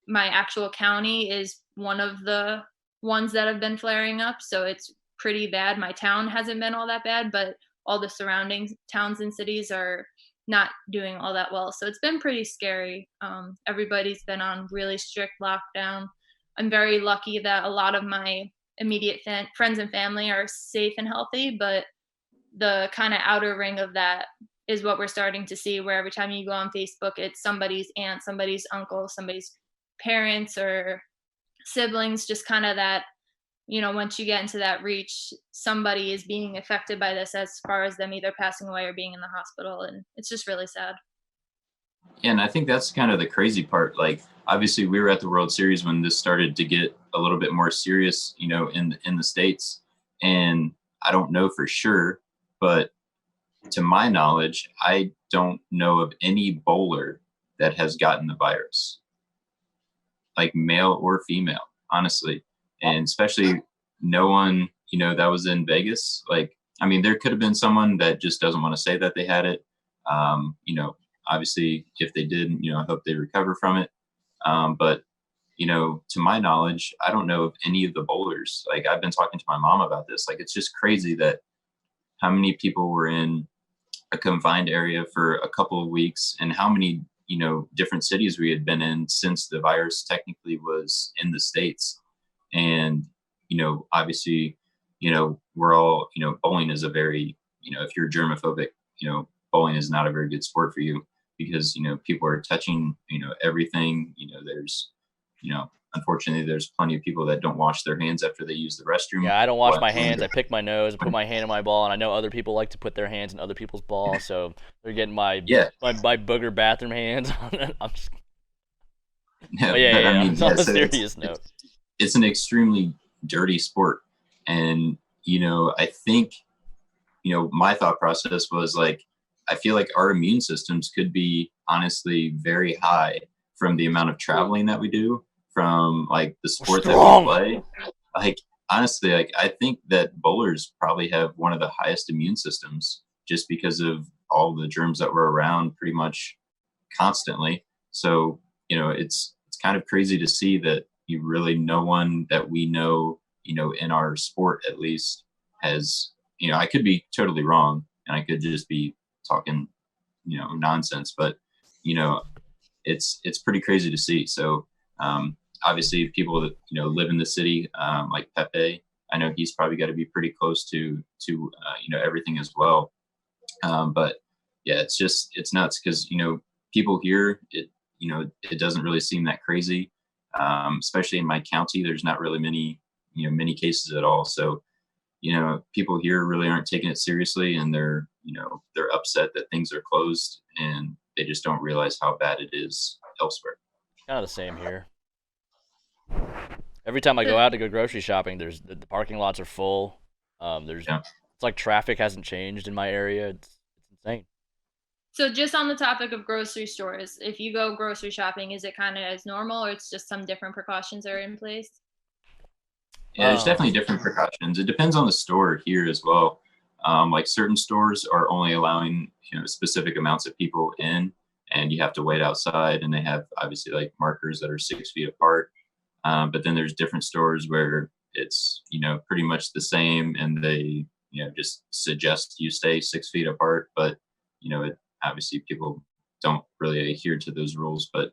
my actual county, is one of the ones that have been flaring up. So it's pretty bad. My town hasn't been all that bad, but all the surrounding towns and cities are not doing all that well. So it's been pretty scary. Everybody's been on really strict lockdown. I'm very lucky that a lot of my immediate friends and family are safe and healthy, but the kind of outer ring of that is what we're starting to see, where every time you go on Facebook, it's somebody's aunt, somebody's uncle, somebody's parents or siblings, just kind of that once you get into that reach, somebody is being affected by this as far as them either passing away or being in the hospital. And it's just really sad. Yeah, and I think that's kind of the crazy part. Like, obviously, we were at the World Series when this started to get a little bit more serious, in the States. And I don't know for sure, but to my knowledge, I don't know of any bowler that has gotten the virus, like male or female, honestly. And especially no one, that was in Vegas. Like, I mean, there could have been someone that just doesn't want to say that they had it. Obviously, if they did, I hope they recover from it. But, to my knowledge, I don't know of any of the bowlers. Like, I've been talking to my mom about this. Like, it's just crazy that how many people were in a confined area for a couple of weeks and how many, different cities we had been in since the virus technically was in the States. And, obviously, we're all, bowling is a very, if you're germophobic, bowling is not a very good sport for you because, people are touching, everything, there's, unfortunately, there's plenty of people that don't wash their hands after they use the restroom. Yeah, I don't wash my hands. I pick my nose and put my hand in my ball, and I know other people like to put their hands in other people's balls, so they're getting my booger bathroom hands on it. I'm just... Yeah, I mean, on a so serious note. It's an extremely dirty sport. And, I think, my thought process was like, I feel like our immune systems could be honestly very high from the amount of traveling that we do, from like the sport that we play. Like, honestly, like I think that bowlers probably have one of the highest immune systems just because of all the germs that were around pretty much constantly. So, it's kind of crazy to see that no one that we know, in our sport at least has, I could be totally wrong and I could just be talking, nonsense, but, it's pretty crazy to see. So, obviously people that, live in the city, like Pepe, I know he's probably got to be pretty close to everything as well. But yeah, it's nuts because, people here, it doesn't really seem that crazy. Especially in my county, there's not really many cases at all. So, people here really aren't taking it seriously and they're upset that things are closed and they just don't realize how bad it is elsewhere. Kind of the same here. Every time I go out to go grocery shopping, there's the parking lots are full. It's like traffic hasn't changed in my area. It's insane. So just on the topic of grocery stores, if you go grocery shopping, is it kind of as normal or it's just some different precautions are in place? Yeah, there's definitely different precautions. It depends on the store here as well. Like certain stores are only allowing specific amounts of people in, and you have to wait outside. And they have obviously like markers that are 6 feet apart. But then there's different stores where it's pretty much the same, and they just suggest you stay 6 feet apart. But obviously people don't really adhere to those rules. But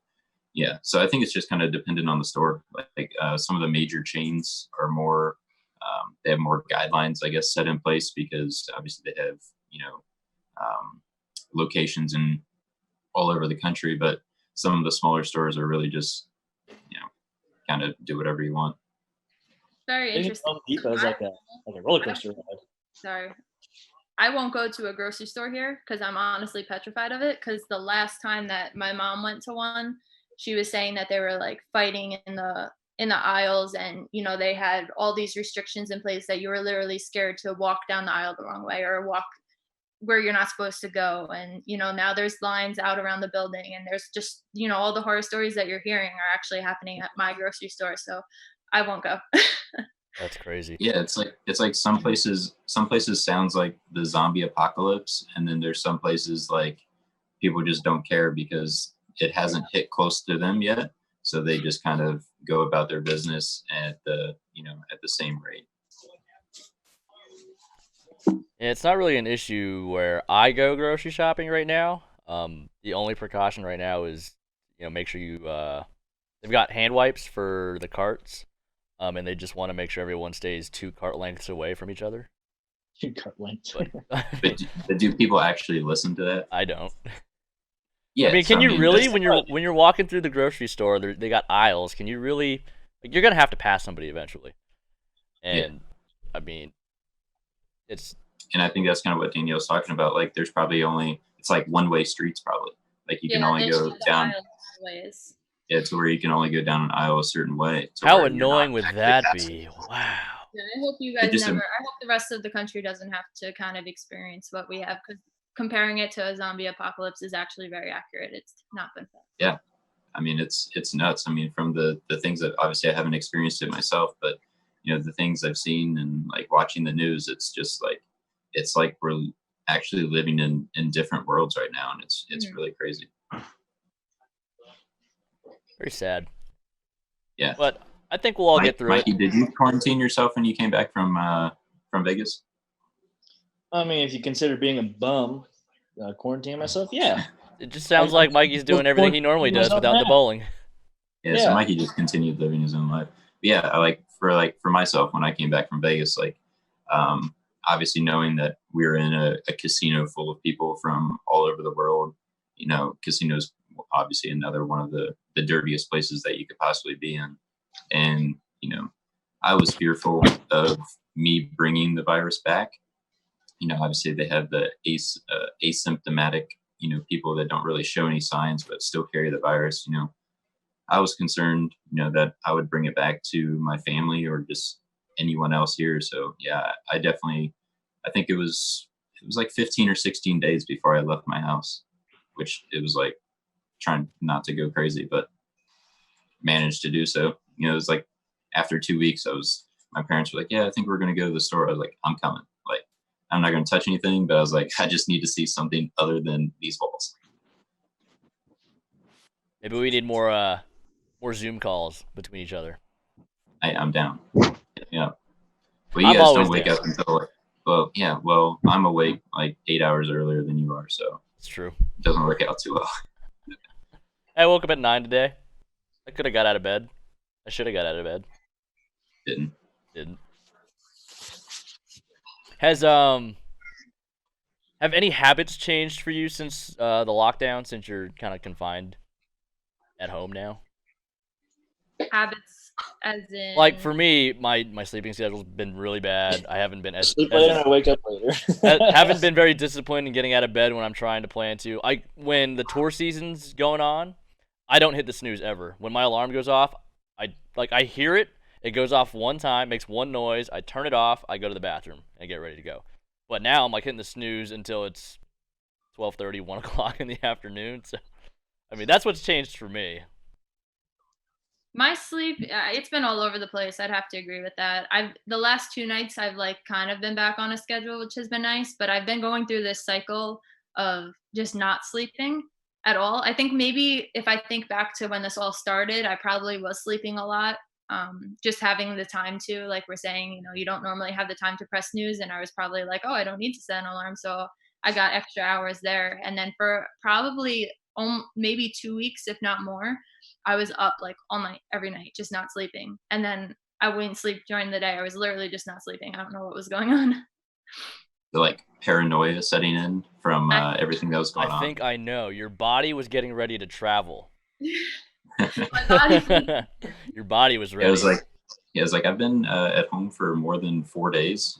yeah, so I think it's just kind of dependent on the store. Like some of the major chains are more, they have more guidelines, I guess, set in place because obviously they have, locations in all over the country. But some of the smaller stores are really just, kind of do whatever you want. Very interesting. Home Depot is like a roller coaster ride. Sorry. I won't go to a grocery store here because I'm honestly petrified of it. Because the last time that my mom went to one, she was saying that they were like fighting in the aisles, and they had all these restrictions in place that you were literally scared to walk down the aisle the wrong way or walk where you're not supposed to go. And now there's lines out around the building, and there's just all the horror stories that you're hearing are actually happening at my grocery store. So I won't go. That's crazy. Yeah, it's like some places sounds like the zombie apocalypse, and then there's some places like people just don't care because it hasn't hit close to them yet, so they just kind of go about their business at the same rate. Yeah, it's not really an issue where I go grocery shopping right now. The only precaution right now is make sure you they've got hand wipes for the carts. And they just want to make sure everyone stays 2 cart lengths away from each other. 2 cart lengths. But do people actually listen to that? I don't. Yeah. I mean, can you really, when you're walking through the grocery store, they got aisles? Can you really? Like, you're gonna have to pass somebody eventually. And I mean, it's. And I think that's kind of what Danielle's talking about. Like, there's probably it's like one-way streets probably. Like you can only go down. Ways. Yeah, to where you can only go down an aisle a certain way. How annoying would that be? Wow. Yeah, I hope you guys never. I hope the rest of the country doesn't have to kind of experience what we have, because comparing it to a zombie apocalypse is actually very accurate. It's not been fun. Yeah, I mean it's nuts. I mean, from the things that obviously I haven't experienced it myself, but the things I've seen and like watching the news, it's just like we're actually living in different worlds right now, and it's really crazy. Very sad. Yeah, but I think we'll all get through Mikey, it. Did you quarantine yourself when you came back from Vegas? I mean, if you consider being a bum, quarantining myself, yeah. It just sounds like Mikey's doing everything he normally does without the bowling. Yeah, so Mikey just continued living his own life. But yeah, I for myself, when I came back from Vegas, obviously knowing that we were in a casino full of people from all over the world, casinos obviously another one of the dirtiest places that you could possibly be in. And, I was fearful of me bringing the virus back. Obviously they have the asymptomatic, people that don't really show any signs but still carry the virus. I was concerned, that I would bring it back to my family or just anyone else here. So yeah, I think it was like 15 or 16 days before I left my house, which it was like trying not to go crazy, but managed to do so. It was like after 2 weeks, my parents were like, yeah, I think we're going to go to the store. I was like, I'm coming. Like, I'm not going to touch anything, but I was like, I just need to see something other than these balls. Maybe we need more Zoom calls between each other. I'm down. Yeah. Well, you guys don't wake up until I'm awake like 8 hours earlier than you are, so it's true. It doesn't work out too well. I woke up at 9 today. I could have got out of bed. I should have got out of bed. Didn't. Have any habits changed for you since the lockdown, since you're kind of confined at home now? Habits as in, like, for me, my sleeping schedule's been really bad. I haven't been sleep later and I wake up later. haven't been very disciplined in getting out of bed when I'm trying to plan to. When the tour season's going on, I don't hit the snooze ever. When my alarm goes off, I hear it. It goes off one time, makes one noise. I turn it off. I go to the bathroom and get ready to go. But now I'm like hitting the snooze until it's 12:30, 1 o'clock in the afternoon. So, I mean, that's what's changed for me. My sleep, it's been all over the place. I'd have to agree with that. The last 2 nights I've kind of been back on a schedule, which has been nice, but I've been going through this cycle of just not sleeping at all. I think maybe if I think back to when this all started, I probably was sleeping a lot. Just having the time to, like we're saying, you don't normally have the time to press snooze, and I was probably like, oh, I don't need to set an alarm, so I got extra hours there. And then for probably maybe 2 weeks, if not more, I was up like all night, every night, just not sleeping. And then I wouldn't sleep during the day. I was literally just not sleeping. I don't know what was going on. The paranoia setting in from everything that was going on. I think I know. Your body was getting ready to travel. Your body was ready. It was like I've been at home for more than 4 days.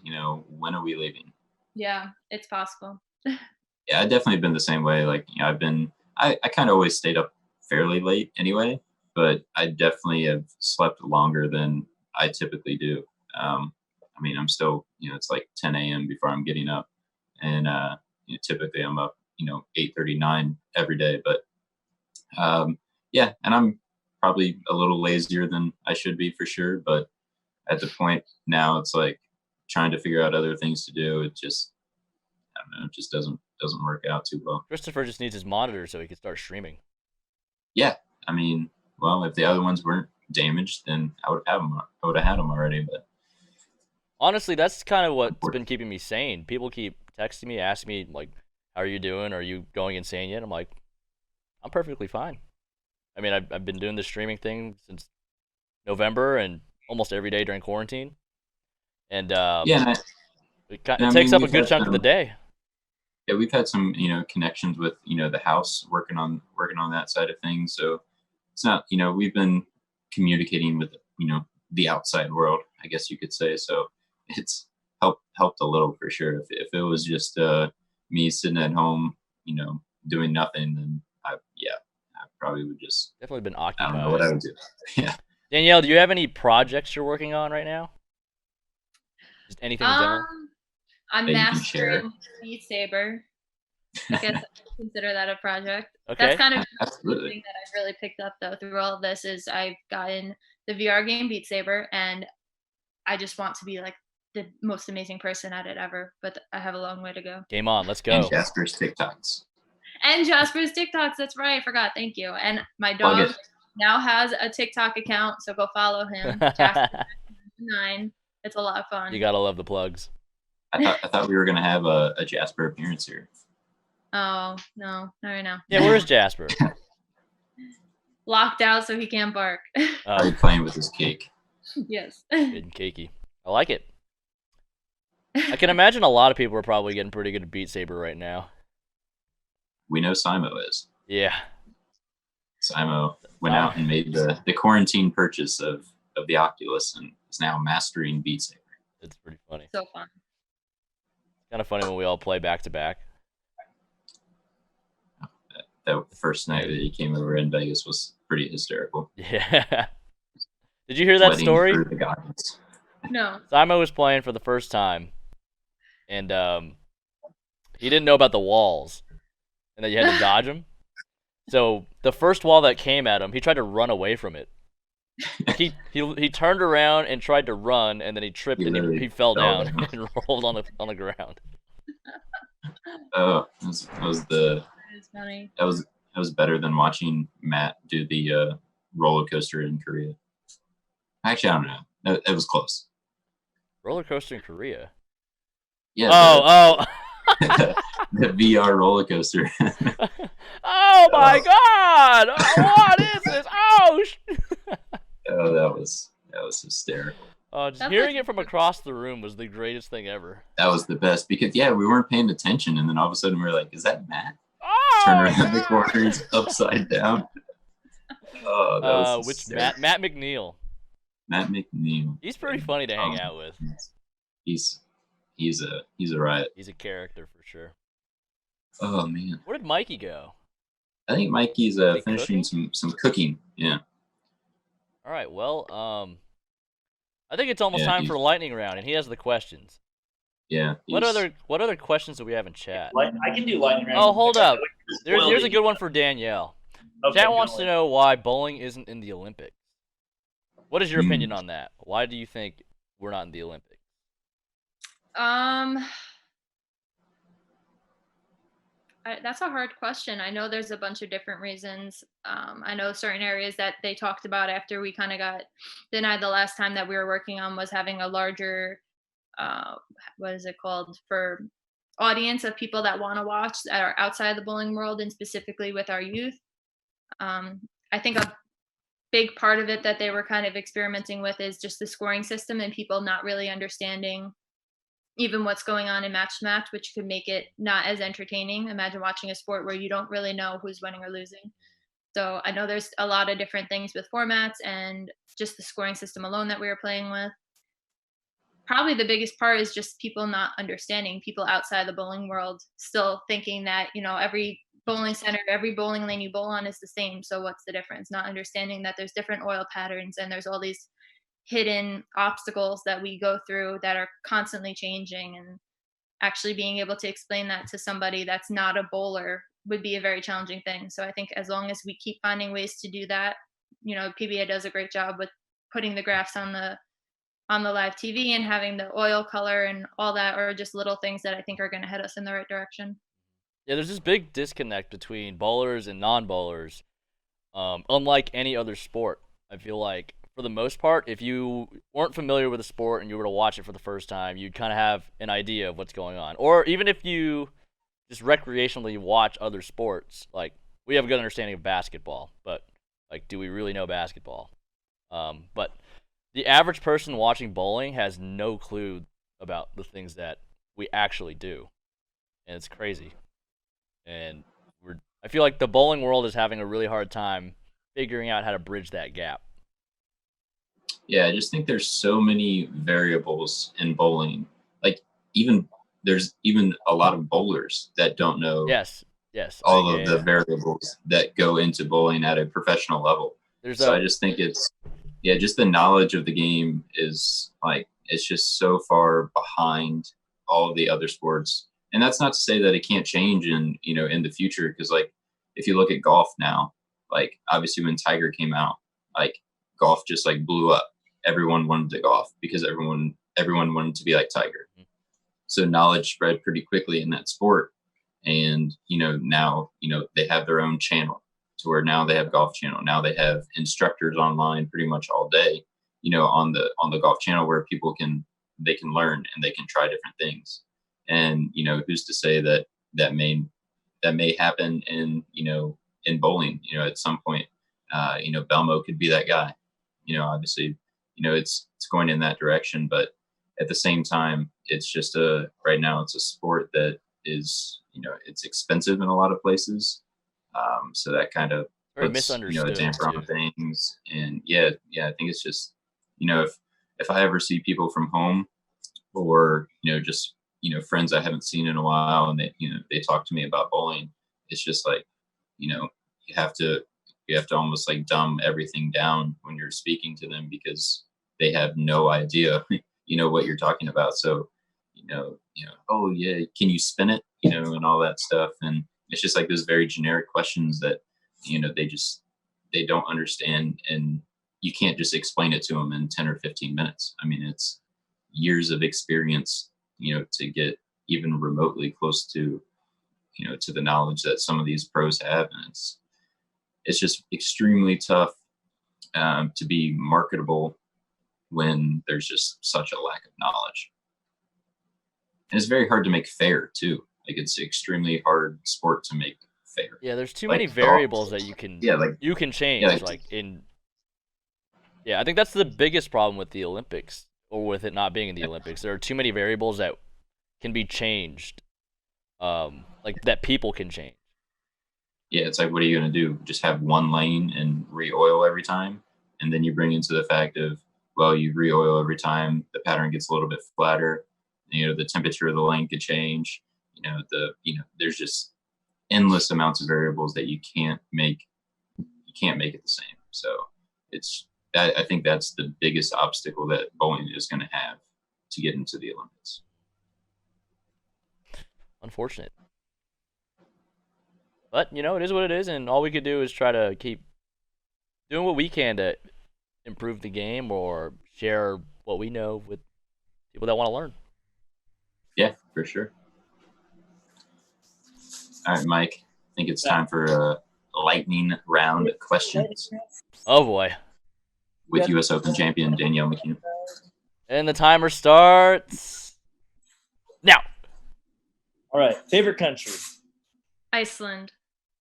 When are we leaving? Yeah, it's possible. Yeah, I've definitely been the same way. I kind of always stayed up fairly late anyway, but I definitely have slept longer than I typically do. I mean, I'm still, it's like 10 a.m. before I'm getting up, and typically I'm up, 8:39 every day. But yeah, and I'm probably a little lazier than I should be for sure. But at the point now, it's like trying to figure out other things to do. It just, I don't know, it just doesn't work out too well. Christopher just needs his monitor so he can start streaming. Yeah, I mean, well, if the other ones weren't damaged, then I would have had them already. But honestly, that's kind of what's been keeping me sane. People keep texting me, asking me like, "How are you doing? Are you going insane yet?" I'm like, I'm perfectly fine. I mean, I've been doing this streaming thing since November and almost every day during quarantine, and it takes up a good chunk of the day. Yeah, we've had some, connections with, the house working on that side of things. So it's not, we've been communicating with, the outside world, I guess you could say. So it's helped a little for sure. If it was just me sitting at home, doing nothing, then I probably would just Definitely been I occupied. don't know what I would do. Yeah. Danielle, do you have any projects you're working on right now? Just anything in general? I'm That you can share. mastering Beat Saber. I guess I would consider that a project. Okay. That's kind of the Absolutely. thing that I've really picked up though through all of this is I've gotten the VR game Beat Saber, and I just want to be like the most amazing person at it ever. But I have a long way to go. Game on. Let's go. And Jasper's TikToks. And Jasper's TikToks. That's right. I forgot. Thank you. And my Plug dog it. now has a TikTok account, so go follow him. Jasper9. It's a lot of fun. You gotta love the plugs. I thought we were gonna have a Jasper appearance here. Oh no, not right now. Yeah, where's Jasper? Locked out, so he can't bark. Are you playing with his cake? Yes. Good and cakey. I like it. I can imagine a lot of people are probably getting pretty good at Beat Saber right now. We know Simo is. Yeah. Simo went out and made the quarantine purchase of the Oculus and is now mastering Beat Saber. It's pretty funny. So fun. Kind of funny when we all play back to back. That the first night that he came over in Vegas was pretty hysterical. Yeah. Did you hear that Sweating story? through the goggles. No. Simo was playing for the first time, and he didn't know about the walls, and that you had to dodge them. So the first wall that came at him, he tried to run away from it. He turned around and tried to run, and then he tripped and he fell down and rolled on the ground. Oh, that was That is funny. that was better than watching Matt do the roller coaster in Korea. Actually, I don't know. It was close. Roller coaster in Korea. Yeah. Oh. The VR roller coaster. Oh my God! What is this? Oh! Oh, that was hysterical. Just That's hearing like- it from across the room was the greatest thing ever. That was the best because we weren't paying attention, and then all of a sudden we were like, "Is that Matt?" Oh, Turn around the God! corner, he's upside down. Oh, that was Which hysterical. Matt McNeil? Matt McNeil. He's pretty funny to hang out with. He's a riot. He's a character for sure. Oh man, Where did Mikey go? I think Mikey's he finishing some cooking. Yeah. All right. Well, I think it's almost Yeah, time for lightning round, and he has the questions. Yeah. What he's- other questions do we have in chat? I can do lightning round. Oh, hold up. Spoil Here's the- a good one for Danielle. Okay, Chat go wants to ahead. know why bowling isn't in the Olympics. What is your Hmm. opinion on that? Why do you think we're not in the Olympics? That's a hard question. I know there's a bunch of different reasons. I know certain areas that they talked about after we kind of got denied the last time that we were working on was having a larger, what is it called, for audience of people that want to watch that are outside the bowling world and specifically with our youth. I think a big part of it that they were kind of experimenting with is just the scoring system and people not really understanding even what's going on in match to match, which could make it not as entertaining. Imagine watching a sport where you don't really know who's winning or losing. So I know there's a lot of different things with formats and just the scoring system alone that we were playing with. Probably the biggest part is just people not understanding, people outside the bowling world still thinking that, every bowling center, every bowling lane you bowl on is the same. So what's the difference? Not understanding that there's different oil patterns and there's all these hidden obstacles that we go through that are constantly changing, and actually being able to explain that to somebody that's not a bowler would be a very challenging thing. So I think as long as we keep finding ways to do that, PBA does a great job with putting the graphs on the live TV and having the oil color and all that are just little things that I think are going to head us in the right direction. Yeah, there's this big disconnect between bowlers and non-bowlers. Unlike any other sport, I feel like for the most part, if you weren't familiar with the sport and you were to watch it for the first time, you'd kind of have an idea of what's going on. Or even if you just recreationally watch other sports, like we have a good understanding of basketball, but like, do we really know basketball? But the average person watching bowling has no clue about the things that we actually do, and it's crazy. And I feel like the bowling world is having a really hard time figuring out how to bridge that gap. Yeah, I just think there's so many variables in bowling. Like there's even a lot of bowlers that don't know Yes, yes, all of the yeah. variables that go into bowling at a professional level. There's So I just think just the knowledge of the game is like, it's just so far behind all of the other sports. And that's not to say that it can't change in the future. Cause like, if you look at golf now, like obviously when Tiger came out, like golf just like blew up. Everyone wanted to golf because everyone wanted to be like Tiger. So knowledge spread pretty quickly in that sport. And now they have their own channel, to where now they have golf channel. Now they have instructors online pretty much all day, on the golf channel, where they can learn and they can try different things. And who's to say that may happen in bowling, at some point. Belmo could be that guy. Obviously, it's going in that direction, but at the same time, it's just right now it's a sport that is, it's expensive in a lot of places. So that kind of very puts, a misunderstood damper too. on things. And yeah, I think it's just, if I ever see people from home, or, just, friends I haven't seen in a while, and they talk to me about bowling, it's just like, you know, you have to, almost like dumb everything down when you're speaking to them, because they have no idea, what you're talking about. So, oh yeah, can you spin it, and all that stuff. And it's just like those very generic questions that, they don't understand, and you can't just explain it to them in 10 or 15 minutes. I mean, it's years of experience, to get even remotely close to, to the knowledge that some of these pros have. And it's just extremely tough, to be marketable when there's just such a lack of knowledge. And it's very hard to make fair too. Like, it's extremely hard sport to make fair. Yeah, there's too Like many golf. variables that you can Yeah, like you can change. yeah, Yeah, I think that's the biggest problem with the Olympics, or with it not being in the Olympics. There are too many variables that can be changed, like that people can change. yeah, it's like, what are you going to do? Just have one lane and re-oil every time? And then you bring into the fact of, well, you re-oil every time, the pattern gets a little bit flatter. The temperature of the lane could change. There's just endless amounts of variables that you can't make it the same. So I think that's the biggest obstacle that bowling is going to have to get into the Olympics. Unfortunate. But, it is what it is, and all we could do is try to keep doing what we can to improve the game, or share what we know with people that want to learn. Yeah, for sure. All right, Mike, I think it's time for a lightning round of questions Oh, boy. with U.S. Open champion Danielle McEwan. And the timer starts now. All right. Favorite country? Iceland.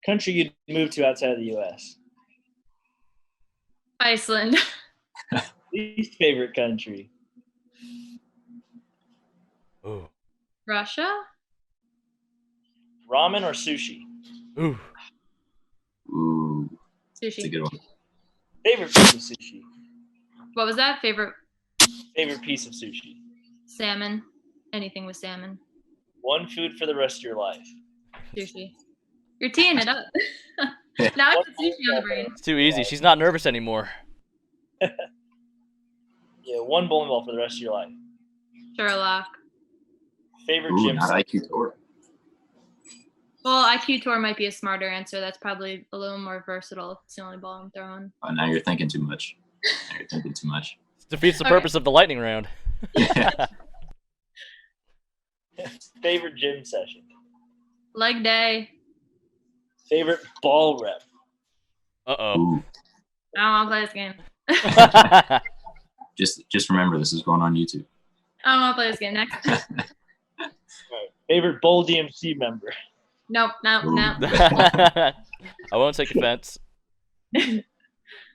Country you'd move to outside of the U.S.? Iceland. Least favorite country? Ooh. Russia? Ramen or sushi? Ooh. Ooh, that's a Sushi. good one. Favorite piece of sushi? What was that? Favorite? Favorite piece of sushi? Salmon. Anything with salmon. One food for the rest of your life? Sushi. You're teeing it up. Now I put sushi on the brain. It's too easy. She's not nervous anymore. Yeah, one bowling ball for the rest of your life. Sherlock. Favorite Ooh, gym? not IQ Tour. Well, IQ Tour might be a smarter answer. That's probably a little more versatile. It's the only ball I'm throwing. Oh, now you're thinking too much. It defeats the Okay. purpose of the lightning round. Favorite gym session? Leg day. Favorite ball rep? Uh-oh. Ooh, I don't want to play this game. just remember, this is going on YouTube. I don't want to play this game. Next. All right. Favorite BowlDMC member? Nope. Ooh. I won't take offense.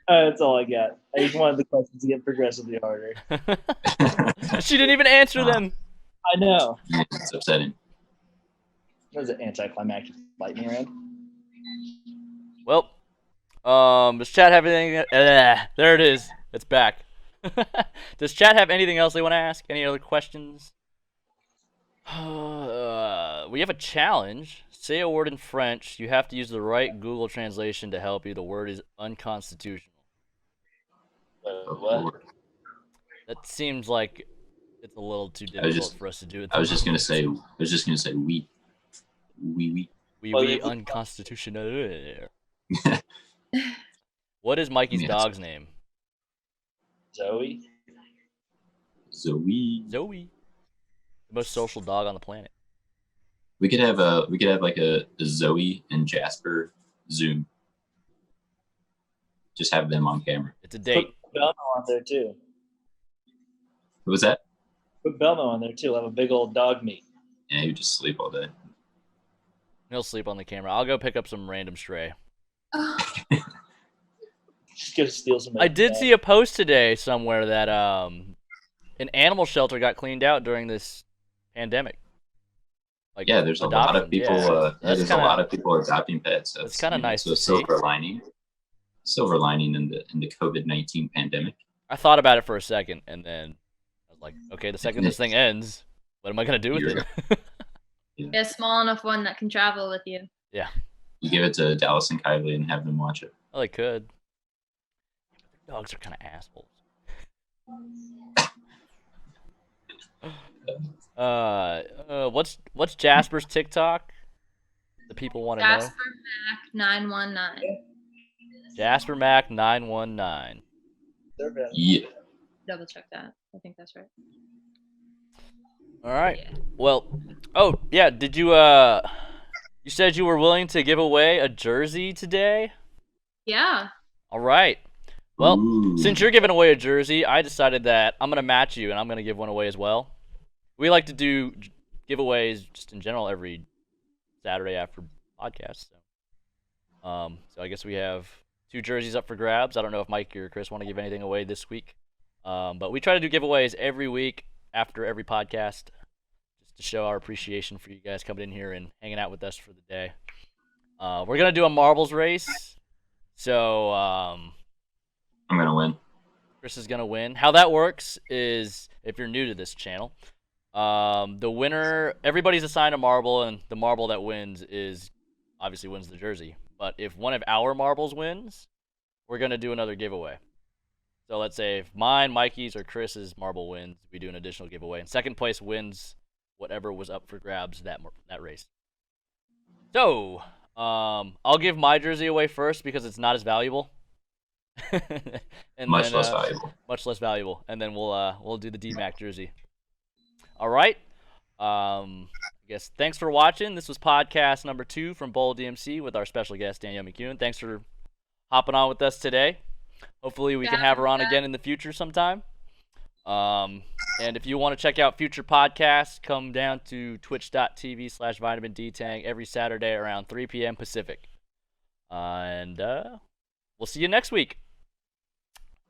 That's all I got. I just wanted the questions to get progressively harder. She didn't even answer them. I know. Yeah, it's upsetting. That was an anticlimactic lightning round. Well, does chat have anything? There it is. It's back. Does chat have anything else they want to ask? Any other questions? We have a challenge. Say a word in French. You have to use the right Google translation to help you. The word is unconstitutional. What? That seems like it's a little too difficult for us to do it. I was just gonna say oui. We unconstitutional. What is Mikey's dog's name? Zoe. Zoe. The most social dog on the planet. We could have like a Zoe and Jasper Zoom. Just have them on camera. It's a date. Put Belmo on there too. What was that? Put Belmo on there too. Have a big old dog meet. Yeah, you just sleep all day. He'll sleep on the camera. I'll go pick up some random stray. Just gonna steal some. I did see a post today somewhere that an animal shelter got cleaned out during this pandemic. Like, yeah, there's a lot of people. Yeah. There's a lot of people adopting pets. That's kind of nice. So silver lining in the COVID-19 pandemic. I thought about it for a second, and then I was like, okay, the second this thing ends, what am I gonna do with it? Yeah, small enough one that can travel with you. Yeah. You give it to Dallas and Kylie and have them watch it. Well, they could. Dogs are kind of assholes. What's Jasper's TikTok? The people want to know. Jasper Mac 919. Jasper Mac 919. Yeah. Double check that. I think that's right. All right. Yeah. Well, oh yeah. Did you you said you were willing to give away a jersey today? Yeah. All right. Well, Ooh. since you're giving away a jersey, I decided that I'm gonna match you, and I'm gonna give one away as well. We like to do giveaways just in general every Saturday after podcast. So I guess we have 2 jerseys up for grabs. I don't know if Mike or Chris want to give anything away this week, but we try to do giveaways every week after every podcast, just to show our appreciation for you guys coming in here and hanging out with us for the day. We're gonna do a marbles race, so I'm gonna win. Chris is gonna win. How that works is, if you're new to this channel, the winner, everybody's assigned a marble, and the marble that wins obviously wins the jersey. But if one of our marbles wins, we're gonna do another giveaway. So let's say if mine, Mikey's, or Chris's marble wins, we do an additional giveaway, and second place wins whatever was up for grabs that race. So I'll give my jersey away first because it's not as valuable. Much less valuable. Much less valuable, and then we'll do the DMAC jersey. All right. I guess thanks for watching. This was podcast number 2 from BowlDMC with our special guest Danielle McEwan. Thanks for hopping on with us today. Hopefully we can have her on again in the future sometime. And if you want to check out future podcasts, come down to twitch.tv/VitaminDTang every Saturday around 3 p.m. Pacific. And we'll see you next week.